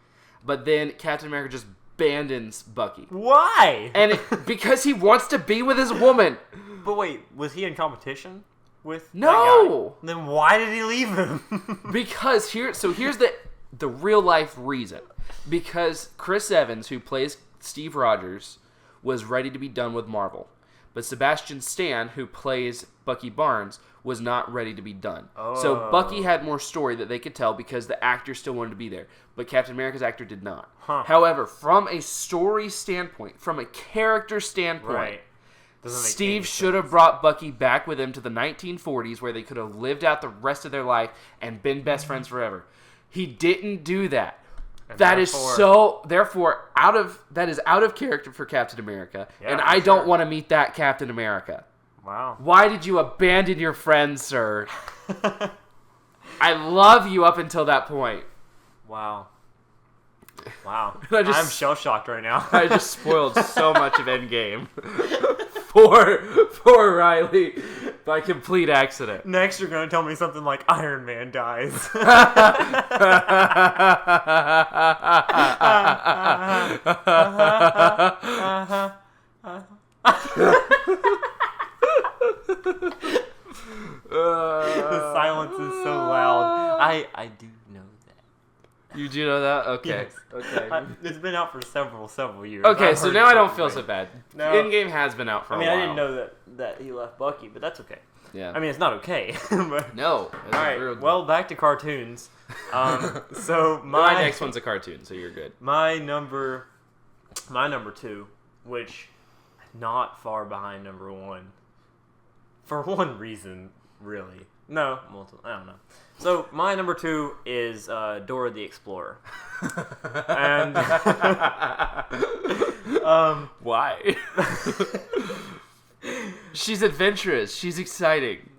But then Captain America just abandons Bucky. Why? And because he wants to be with his woman. But wait, was he in competition with that No! guy? Then why did he leave him? Because here's the real life reason. Because Chris Evans, who plays Steve Rogers, was ready to be done with Marvel. But Sebastian Stan, who plays Bucky Barnes, was not ready to be done. Oh. So Bucky had more story that they could tell because the actor still wanted to be there. But Captain America's actor did not. Huh. However, from a story standpoint, from a character standpoint, Right. Steve should have brought Bucky back with him to the 1940s where they could have lived out the rest of their life and been best friends forever. He didn't do that. And that is out of character for Captain America, Yeah, and I don't want to meet that Captain America. Wow. Why did you abandon your friends, sir? I love you up until that point. Wow. Wow. I'm shell-shocked right now. I just spoiled so much of Endgame for Riley by complete accident. Next, you're going to tell me something like Iron Man dies. The silence is so loud. I do know that. You do know that? Okay. Yes. Okay. It's been out for several years. Okay, I've so heard now I don't something feel like so bad. No. Endgame has been out for a while. I didn't know that he left Bucky, but that's okay. Yeah. I mean, it's not okay. But, No. all right. Well, back to cartoons. So my next one's a cartoon, so you're good. My number 2, which not far behind number 1, for one reason, really. No, multiple. I don't know. So my number 2 is Dora the Explorer, and Why? She's adventurous. She's exciting.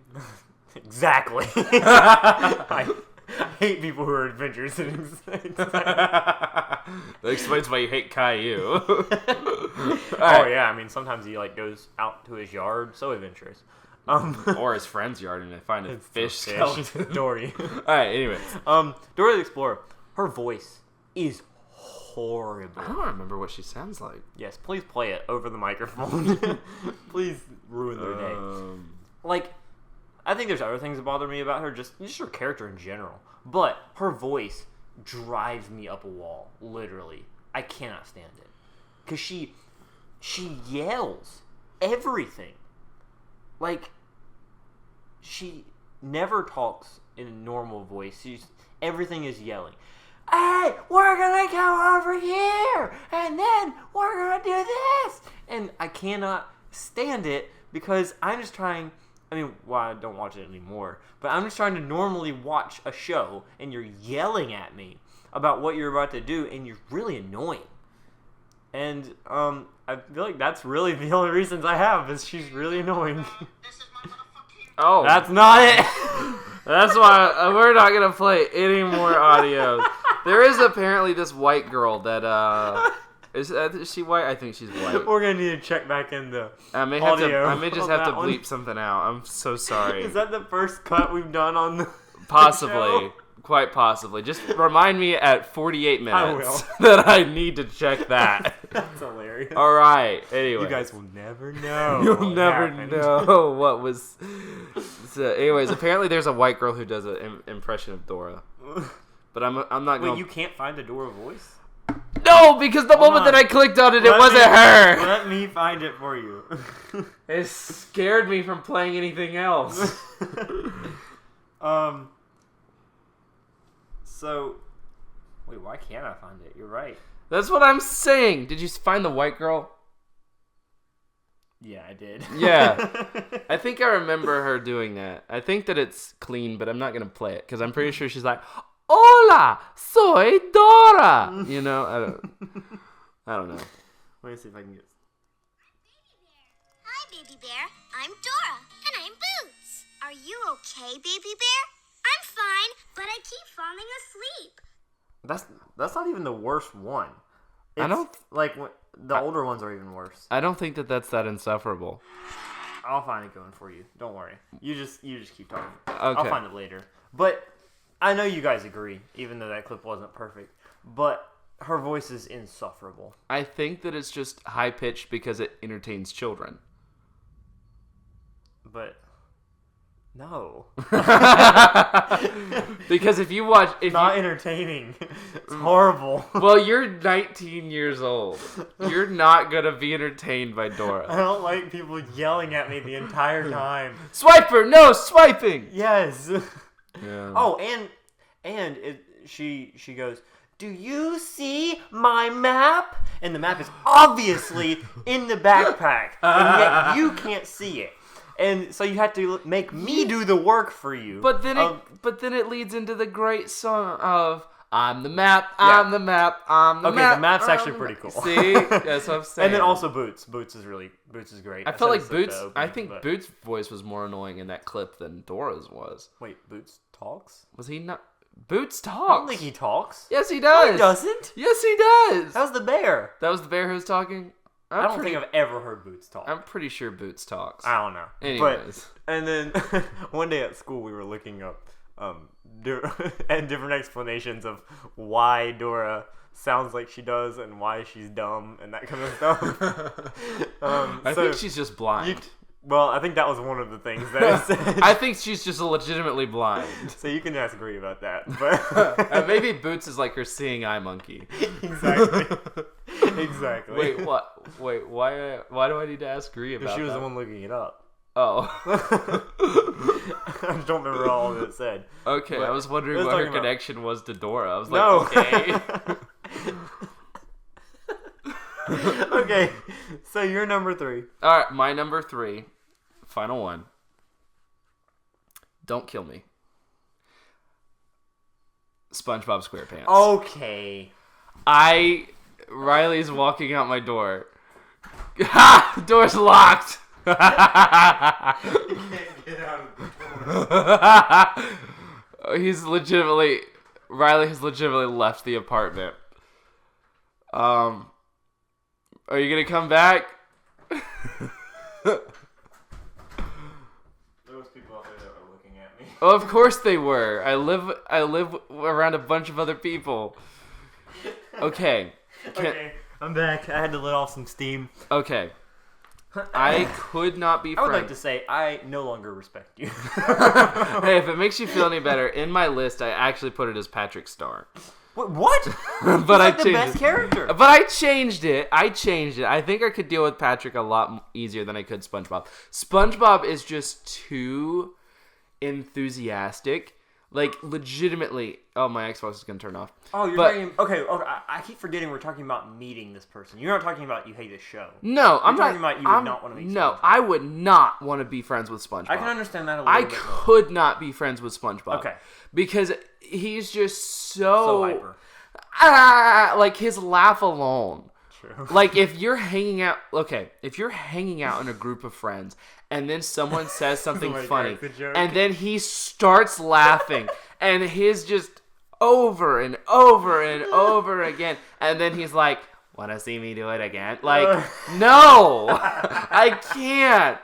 exactly. I hate people who are adventurous and exciting. That explains why you hate Caillou. Oh yeah, I mean sometimes he goes out to his yard, so adventurous. Or his friend's yard and they find a fish Fish. skeleton. Dory. Alright, anyway. Dora the Explorer. Her voice is horrible. I don't remember what she sounds like. Yes, please play it over the microphone. Please ruin their day. I think there's other things that bother me about her, just her character in general. But her voice drives me up a wall, literally. I cannot stand it. Because she yells everything. She never talks in a normal voice. Everything is yelling. Hey, we're gonna go over here, and then we're gonna do this. And I cannot stand it because I'm just trying. I mean, I don't watch it anymore, but I'm just trying to normally watch a show, and you're yelling at me about what you're about to do, and you're really annoying. And I feel like that's really the only reasons I have is she's really annoying. Oh, That's not it. that's why we're not gonna play any more audios. There is apparently this white girl that is she white? I think she's white. We're gonna need to check back in the I may just have to bleep something out. I'm so sorry. Is that the first cut we've done on the Possibly. show? Quite possibly. Just remind me at 48 minutes I that I need to check that. That's hilarious. All right. Anyway. You guys will never know. You'll what never happened. know what was. So, anyways, apparently there's a white girl who does an impression of Dora. But I'm not going Wait, you can't find a Dora voice? No, because the moment on. that I clicked on it, it wasn't her. Let me find it for you. It scared me from playing anything else. So, wait, why can't I find it? You're right. That's what I'm saying. Did you find the white girl? Yeah, I did. Yeah. I think I remember her doing that. I think that it's clean, but I'm not going to play it because I'm pretty sure she's like, Hola, soy Dora. You know, I don't know. Let me see if I can get. Hi, Baby Bear. I'm Dora. And I'm Boots. Are you okay, Baby Bear? I'm fine, but I keep falling asleep. That's not even the worst one. I don't the older ones are even worse. I don't think that that's that insufferable. I'll find it going for you. Don't worry. You just keep talking. Okay. I'll find it later. But I know you guys agree, even though that clip wasn't perfect. But her voice is insufferable. I think that it's just high pitched because it entertains children. But no, because if you watch, not entertaining. It's horrible. Well, you're 19 years old. You're not gonna be entertained by I Dora. don't like people yelling at me the entire time. Swiper, no swiping. Yes. Yeah. Oh, and she goes, "Do you see my map?" And the map is obviously in the backpack, and yet you can't see it. And so you have to make me do the work for you. But then it leads into the great song of "I'm the map, I'm the map, I'm the map." Okay, the map's actually pretty cool. See, that's what I'm saying. And then also Boots. Boots is great. I felt like Boots. opening, I think but- Boots' voice was more annoying in that clip than Dora's was. Wait, Boots talks? Was he not? Boots I talks. don't think he talks. Yes, he No, does. he doesn't. Yes, he does. That was the bear. That was the bear who was talking. I don't think I've ever heard Boots talk. I'm pretty sure Boots talks. I don't know. Anyways. And then one day at school we were looking up and different explanations of why Dora sounds like she does and why she's dumb and that kind of stuff. I think she's just blind. Well, I think that was one of the things that it said. I think she's just legitimately blind. So you can ask Gree about that. But Maybe Boots is like her seeing eye monkey. Exactly. Exactly. Wait, what? Wait, why do I need to ask Gree about She was that? the one looking it up. Oh. I don't remember all that it said. Okay, But I was wondering it was what her talking about- connection was to Dora. I was No. like, okay. Okay, so you're number 3. All right, my number 3, final one. Don't kill me. SpongeBob SquarePants. Okay. Riley's walking out my door. Ha! Door's locked. You can't get out of the door. Riley has legitimately left the apartment. Are you gonna come back? There was people out there that were looking at me. Oh, of course they were. I live around a bunch of other people. Okay. Okay, I'm back. I had to let off some steam. Okay. I could not be I would friends. like to say I no longer respect you. Hey, if it makes you feel any better, in my list I actually put it as Patrick Star. What? But I He's like the changed best it. character. But I changed it. I think I could deal with Patrick a lot easier than I could SpongeBob. SpongeBob is just too enthusiastic. Like, legitimately. Oh, my Xbox is going to turn off. Oh, you're But- talking. Okay. I keep forgetting we're talking about meeting this person. You're not talking about you hate this show. No, I'm talking not. about you would not wanna meet No, SpongeBob. I would not want to be friends with SpongeBob. I can understand that a little I bit more. could not be friends with SpongeBob. Okay. Because he's just So hyper. like his laugh alone. True. Like if you're hanging out in a group of friends and then someone says something Somebody funny cracks a joke. and then he starts laughing and his just over and over and over again and then he's like, "Wanna see me do it again?" Like, no, I can't.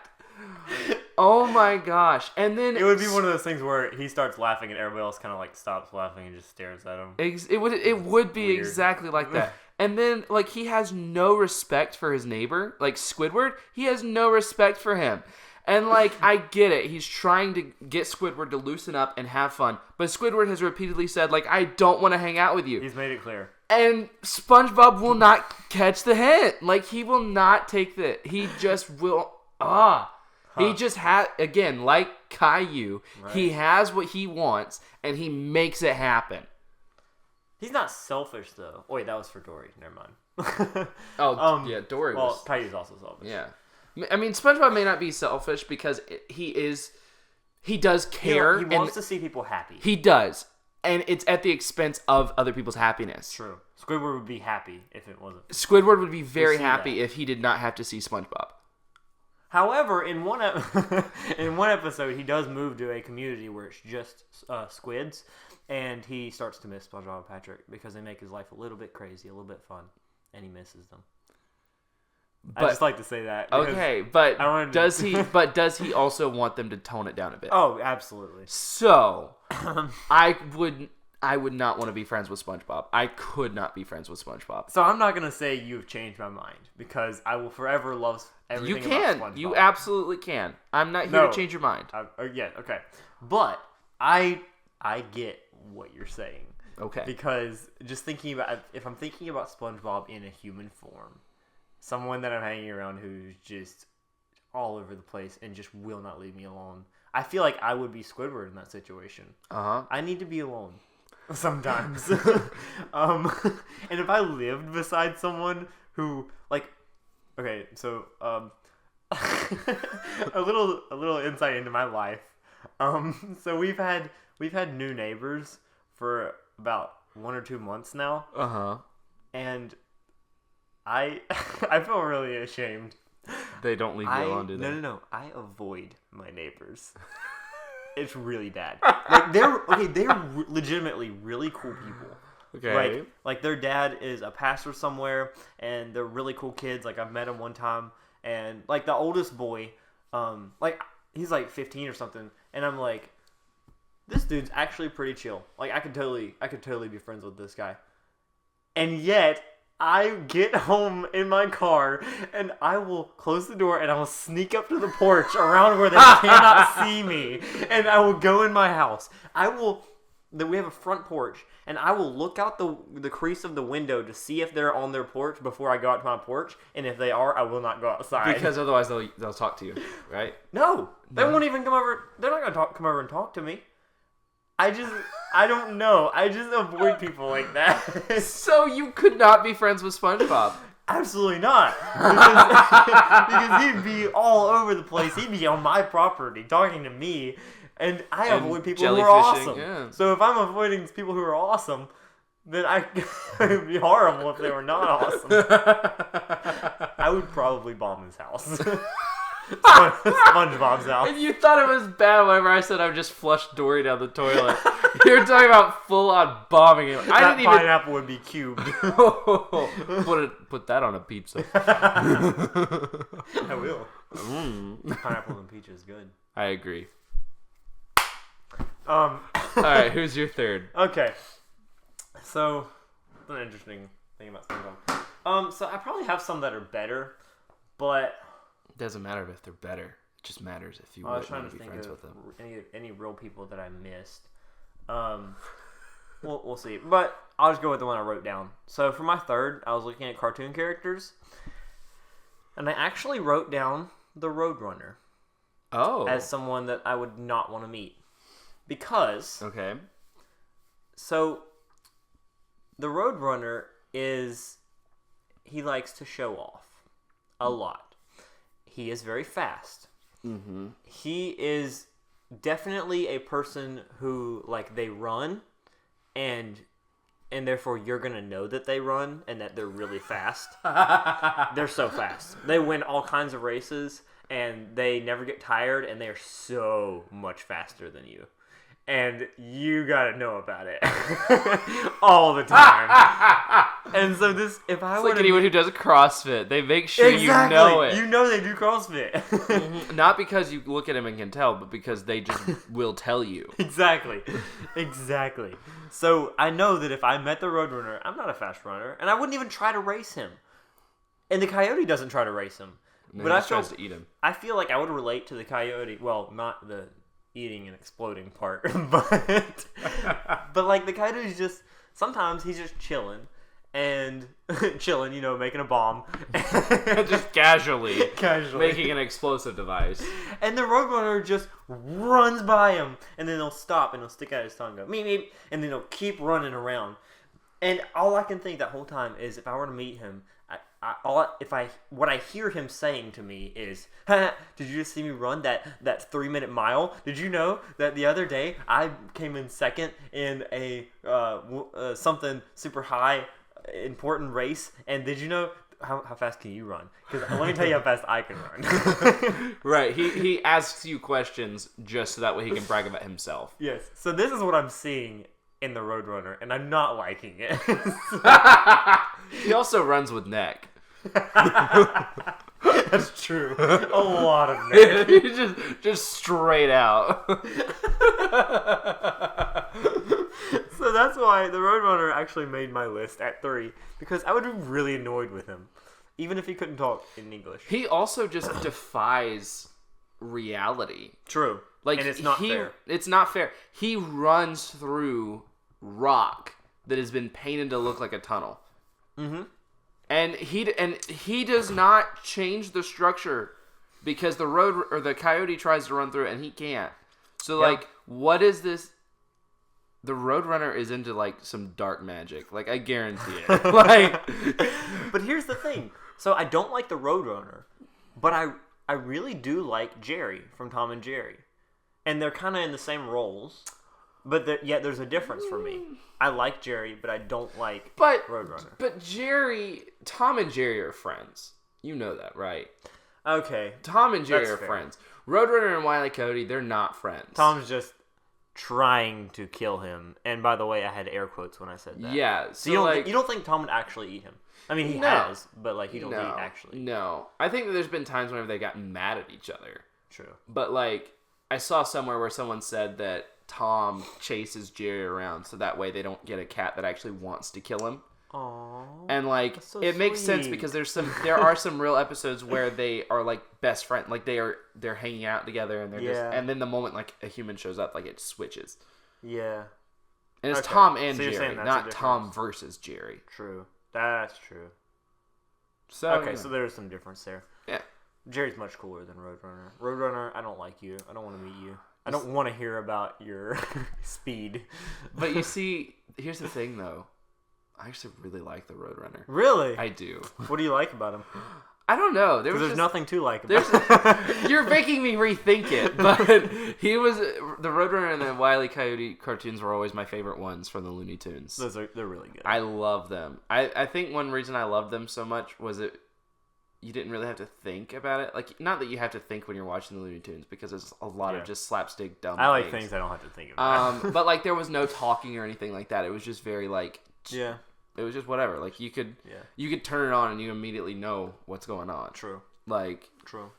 Oh my gosh. And then It would be one of those things where he starts laughing and everybody else kind of like stops laughing and just stares at him. It would be weird. exactly like that. And then like he has no respect for his neighbor, like Squidward. He has no respect for him. And like I get it, he's trying to get Squidward to loosen up and have fun, but Squidward has repeatedly said like, "I don't want to hang out with you." He's made it clear. And SpongeBob will not catch the hint. Like he will not take the. He just will. He just has, again, like Caillou, he has what he wants, and he makes it happen. He's not selfish, though. Oh, wait, that was for Dory. Never mind. Yeah, Dory well, was... Caillou's also selfish. Yeah. I mean, SpongeBob may not be selfish because he does care. He wants to see people happy. He does. And it's at the expense of other people's happiness. True. Squidward would be happy if it wasn't. Squidward would be very see happy that. if he did not have to see SpongeBob. However, in one episode, he does move to a community where it's just squids, and he starts to miss SpongeBob and Patrick because they make his life a little bit crazy, a little bit fun, and he misses them. I just like to say that. Okay, but I wanted to- does he? But does he also want them to tone it down a bit? Oh, absolutely. So, I would not want to be friends with SpongeBob. I could not be friends with SpongeBob. So I'm not gonna say you've changed my mind because I will forever love everything. You can. About SpongeBob. You absolutely can. I'm not here to change your mind. Yeah. Okay. But I get what you're saying. Okay. Because just thinking about if I'm thinking about SpongeBob in a human form, someone that I'm hanging around who's just all over the place and just will not leave me alone, I feel like I would be Squidward in that situation. I need to be alone sometimes. And if I lived beside someone who okay, so a little insight into my life. So we've had new neighbors for about 1 or 2 months now. And I feel really ashamed. They don't leave you alone, do they? No. I avoid my neighbors. It's really bad. Like they're legitimately really cool people. Okay. Like their dad is a pastor somewhere, and they're really cool kids. Like I've met them one time, and like the oldest boy, like he's like 15 or something, and I'm like, this dude's actually pretty chill. Like I could totally be friends with this guy. And yet I get home in my car and I will close the door and I will sneak up to the porch around where they cannot see me, and I will go in my house. We have a front porch, and I will look out the crease of the window to see if they're on their porch before I go out to my porch, and if they are, I will not go outside. Because otherwise they'll talk to you, right? No, they won't even come over. They're not gonna come over and talk to me. I don't know. I just avoid people like that. So you could not be friends with SpongeBob. Absolutely not. Because he'd be all over the place. He'd be on my property talking to me. And I avoid people who are awesome. Yeah. So if I'm avoiding people who are awesome, then it would be horrible if they were not awesome. I would probably bomb his house. SpongeBob's house. And you thought it was bad whenever I said I would just flush Dory down the toilet. You were talking about full-on bombing him. Pineapple would be cubed. Put that on a pizza. I will. Pineapple and peach is good. I agree. All right, who's your third? Okay. So, that's an interesting thing about SpongeBob. So I probably have some that are better, but it doesn't matter if they're better. It just matters if you want to be friends with them. Any real people that I missed. We'll see. But I'll just go with the one I wrote down. So for my third, I was looking at cartoon characters, and I actually wrote down the Roadrunner. Oh. As someone that I would not want to meet. Because... Okay. So, the Roadrunner he likes to show off a lot. He is very fast. Mm-hmm. He is definitely a person who, they run, and therefore you're going to know that they run and that they're really fast. They're so fast. They win all kinds of races, and they never get tired, and they are so much faster than you. And you gotta know about it all the time. And so if I it's were like anyone who does CrossFit, they make sure you know it. You know they do CrossFit. Mm-hmm. Not because you look at them and can tell, but because they just will tell you. Exactly. So I know that if I met the Roadrunner, I'm not a fast runner, and I wouldn't even try to race him. And the Coyote doesn't try to race him. No, but he just tries to eat him. I feel like I would relate to the Coyote. Well, not the eating and exploding part, but the Coyote's just sometimes he's just chilling, making a bomb, just casually making an explosive device, and the Roadrunner just runs by him, and then he'll stop and he'll stick out his tongue, and go meep meep, and then he'll keep running around, and all I can think that whole time is if I were to meet him, what I hear him saying to me is, did you just see me run that 3-minute mile? Did you know that the other day I came in second in a something super high important race? And did you know how fast can you run? Because let me tell you how fast I can run. Right. He asks you questions just so that way he can brag about himself. Yes. So this is what I'm seeing in the Roadrunner, and I'm not liking it. He also runs with neck. That's true. A lot of Nick. just straight out. So that's why the Roadrunner actually made my list at 3, because I would be really annoyed with him, even if he couldn't talk in English. He also just defies reality. True. Like, and it's not fair. It's not fair. He runs through rock that has been painted to look like a tunnel. Mm-hmm. And he does not change the structure because the coyote tries to run through it and he can't. So like, what is this? The Roadrunner is into like some dark magic. Like, I guarantee it. Like, but here's the thing. So I don't like the Roadrunner, but I really do like Jerry from Tom and Jerry, and they're kind of in the same roles. But yet there's a difference for me. I like Jerry, but I don't like Roadrunner. But Tom and Jerry are friends. You know that, right? Okay. Tom and Jerry are fair. friends. Roadrunner and Wile E. Coyote, they're not friends. Tom's just trying to kill him. And by the way, I had air quotes when I said that. Yeah. So you don't think Tom would actually eat him? I mean, he has, but like, you don't think actually. No. I think that there's been times whenever they got mad at each other. True. But like, I saw somewhere where someone said that Tom chases Jerry around so that way they don't get a cat that actually wants to kill him. Aww. And like, so it makes sense sweet. because there are some real episodes where they are like best friends, like they're hanging out together and they're just, and then the moment like a human shows up, like it switches. Yeah. And it's Okay. Tom and So you're Jerry, saying that's not a Tom difference. versus Jerry. True. That's true. So Okay, so there's some difference there. yeah. Jerry's much cooler than Roadrunner. Roadrunner, I don't like you. I don't want to meet you. I don't want to hear about your speed. But you see, here's the thing though. I actually really like the Roadrunner. Really? I do. What do you like about him? I don't know. There's nothing to like about him. You're making me rethink it, but the Roadrunner and the Wile E. Coyote cartoons were always my favorite ones from the Looney Tunes. They're really good. I love them. I think one reason I loved them so much was you didn't really have to think about it. Like, not that you have to think when you're watching the Looney Tunes, because there's a lot of just slapstick dumb I like things I don't have to think about. but like, there was no talking or anything like that. It was just very like, yeah. it was just whatever. Like, you could turn it on and you immediately know what's going on. True. Like, True.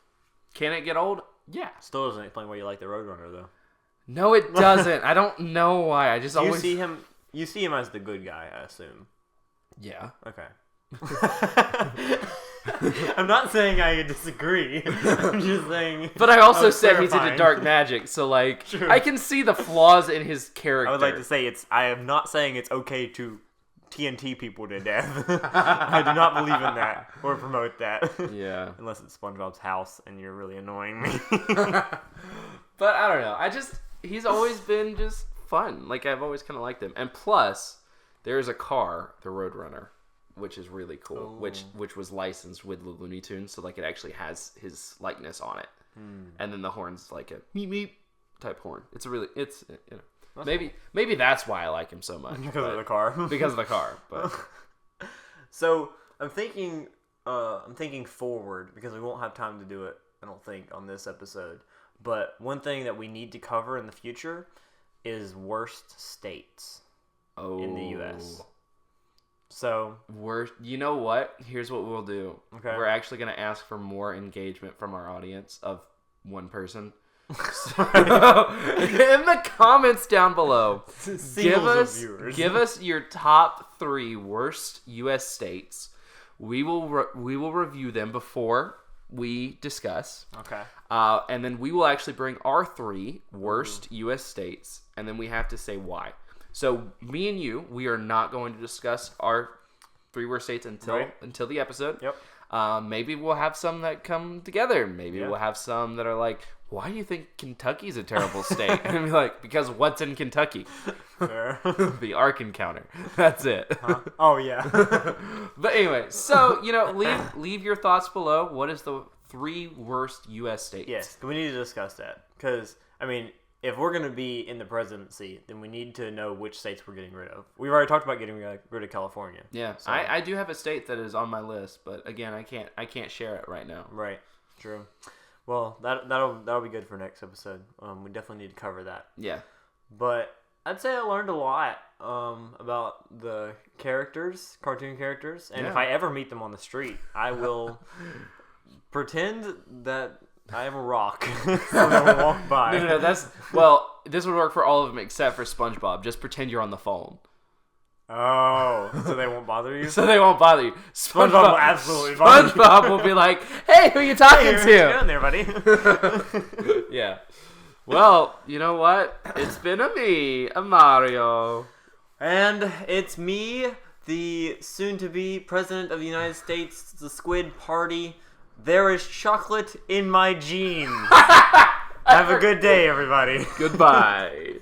Can it get old? Yeah. Still doesn't explain why you like the Roadrunner though. No, it doesn't. I don't know why. I just always You see him as the good guy, I assume. Yeah. Okay. I'm not saying I disagree. I'm just saying. But I also was said he's into clarifying. dark magic, so like, True. I can see the flaws in his character. I would like to say I am not saying it's okay to TNT people to death. I do not believe in that or promote that. Yeah. Unless it's SpongeBob's house and you're really annoying me. But I don't know. He's always been just fun. Like, I've always kind of liked him. And plus, there's a car, the Roadrunner, which is really cool, which was licensed with the Looney Tunes, so like it actually has his likeness on it. And then the horn's like a meep meep type horn. It's maybe that's why I like him so much. Because of the car. Because of the car, but So I'm thinking forward, because we won't have time to do it, I don't think, on this episode. But one thing that we need to cover in the future is worst states in the U.S. So you know what? Here's what we'll do. Okay. We're actually going to ask for more engagement from our audience of one person. So, in the comments down below, give us your top 3 worst U.S. states. We will review them before we discuss. Okay. And then we will actually bring our 3 worst U.S. states, and then we have to say why. So me and you, we are not going to discuss our 3 worst states until the episode. Yep. Maybe we'll have some that come together. Maybe we'll have some that are like, why do you think Kentucky's a terrible state? And be like, because what's in Kentucky? Fair. The Ark Encounter. That's it. Oh yeah. But anyway, so leave your thoughts below. What is the 3 worst U.S. states? Yes, we need to discuss that, because I mean, if we're going to be in the presidency, then we need to know which states we're getting rid of. We've already talked about getting rid of California. Yeah, so. I do have a state that is on my list, but again, I can't share it right now. Right. True. Well, that'll be good for next episode. We definitely need to cover that. Yeah. But I'd say I learned a lot about the characters, cartoon characters, and if Yeah. I ever meet them on the street, I will pretend that I am a rock so they will walk by. No, this would work for all of them except for SpongeBob. Just pretend you're on the phone. Oh, so they won't bother you? So they won't bother you. SpongeBob will absolutely bother you. SpongeBob will be like, "Hey, who you talking Hey, what you doing to?" there, buddy? Yeah. Well, you know what? It's been a Mario. And it's me, the soon-to-be President of the United States, the Squid Party. There is chocolate in my jeans. Have a good day, everybody. Goodbye.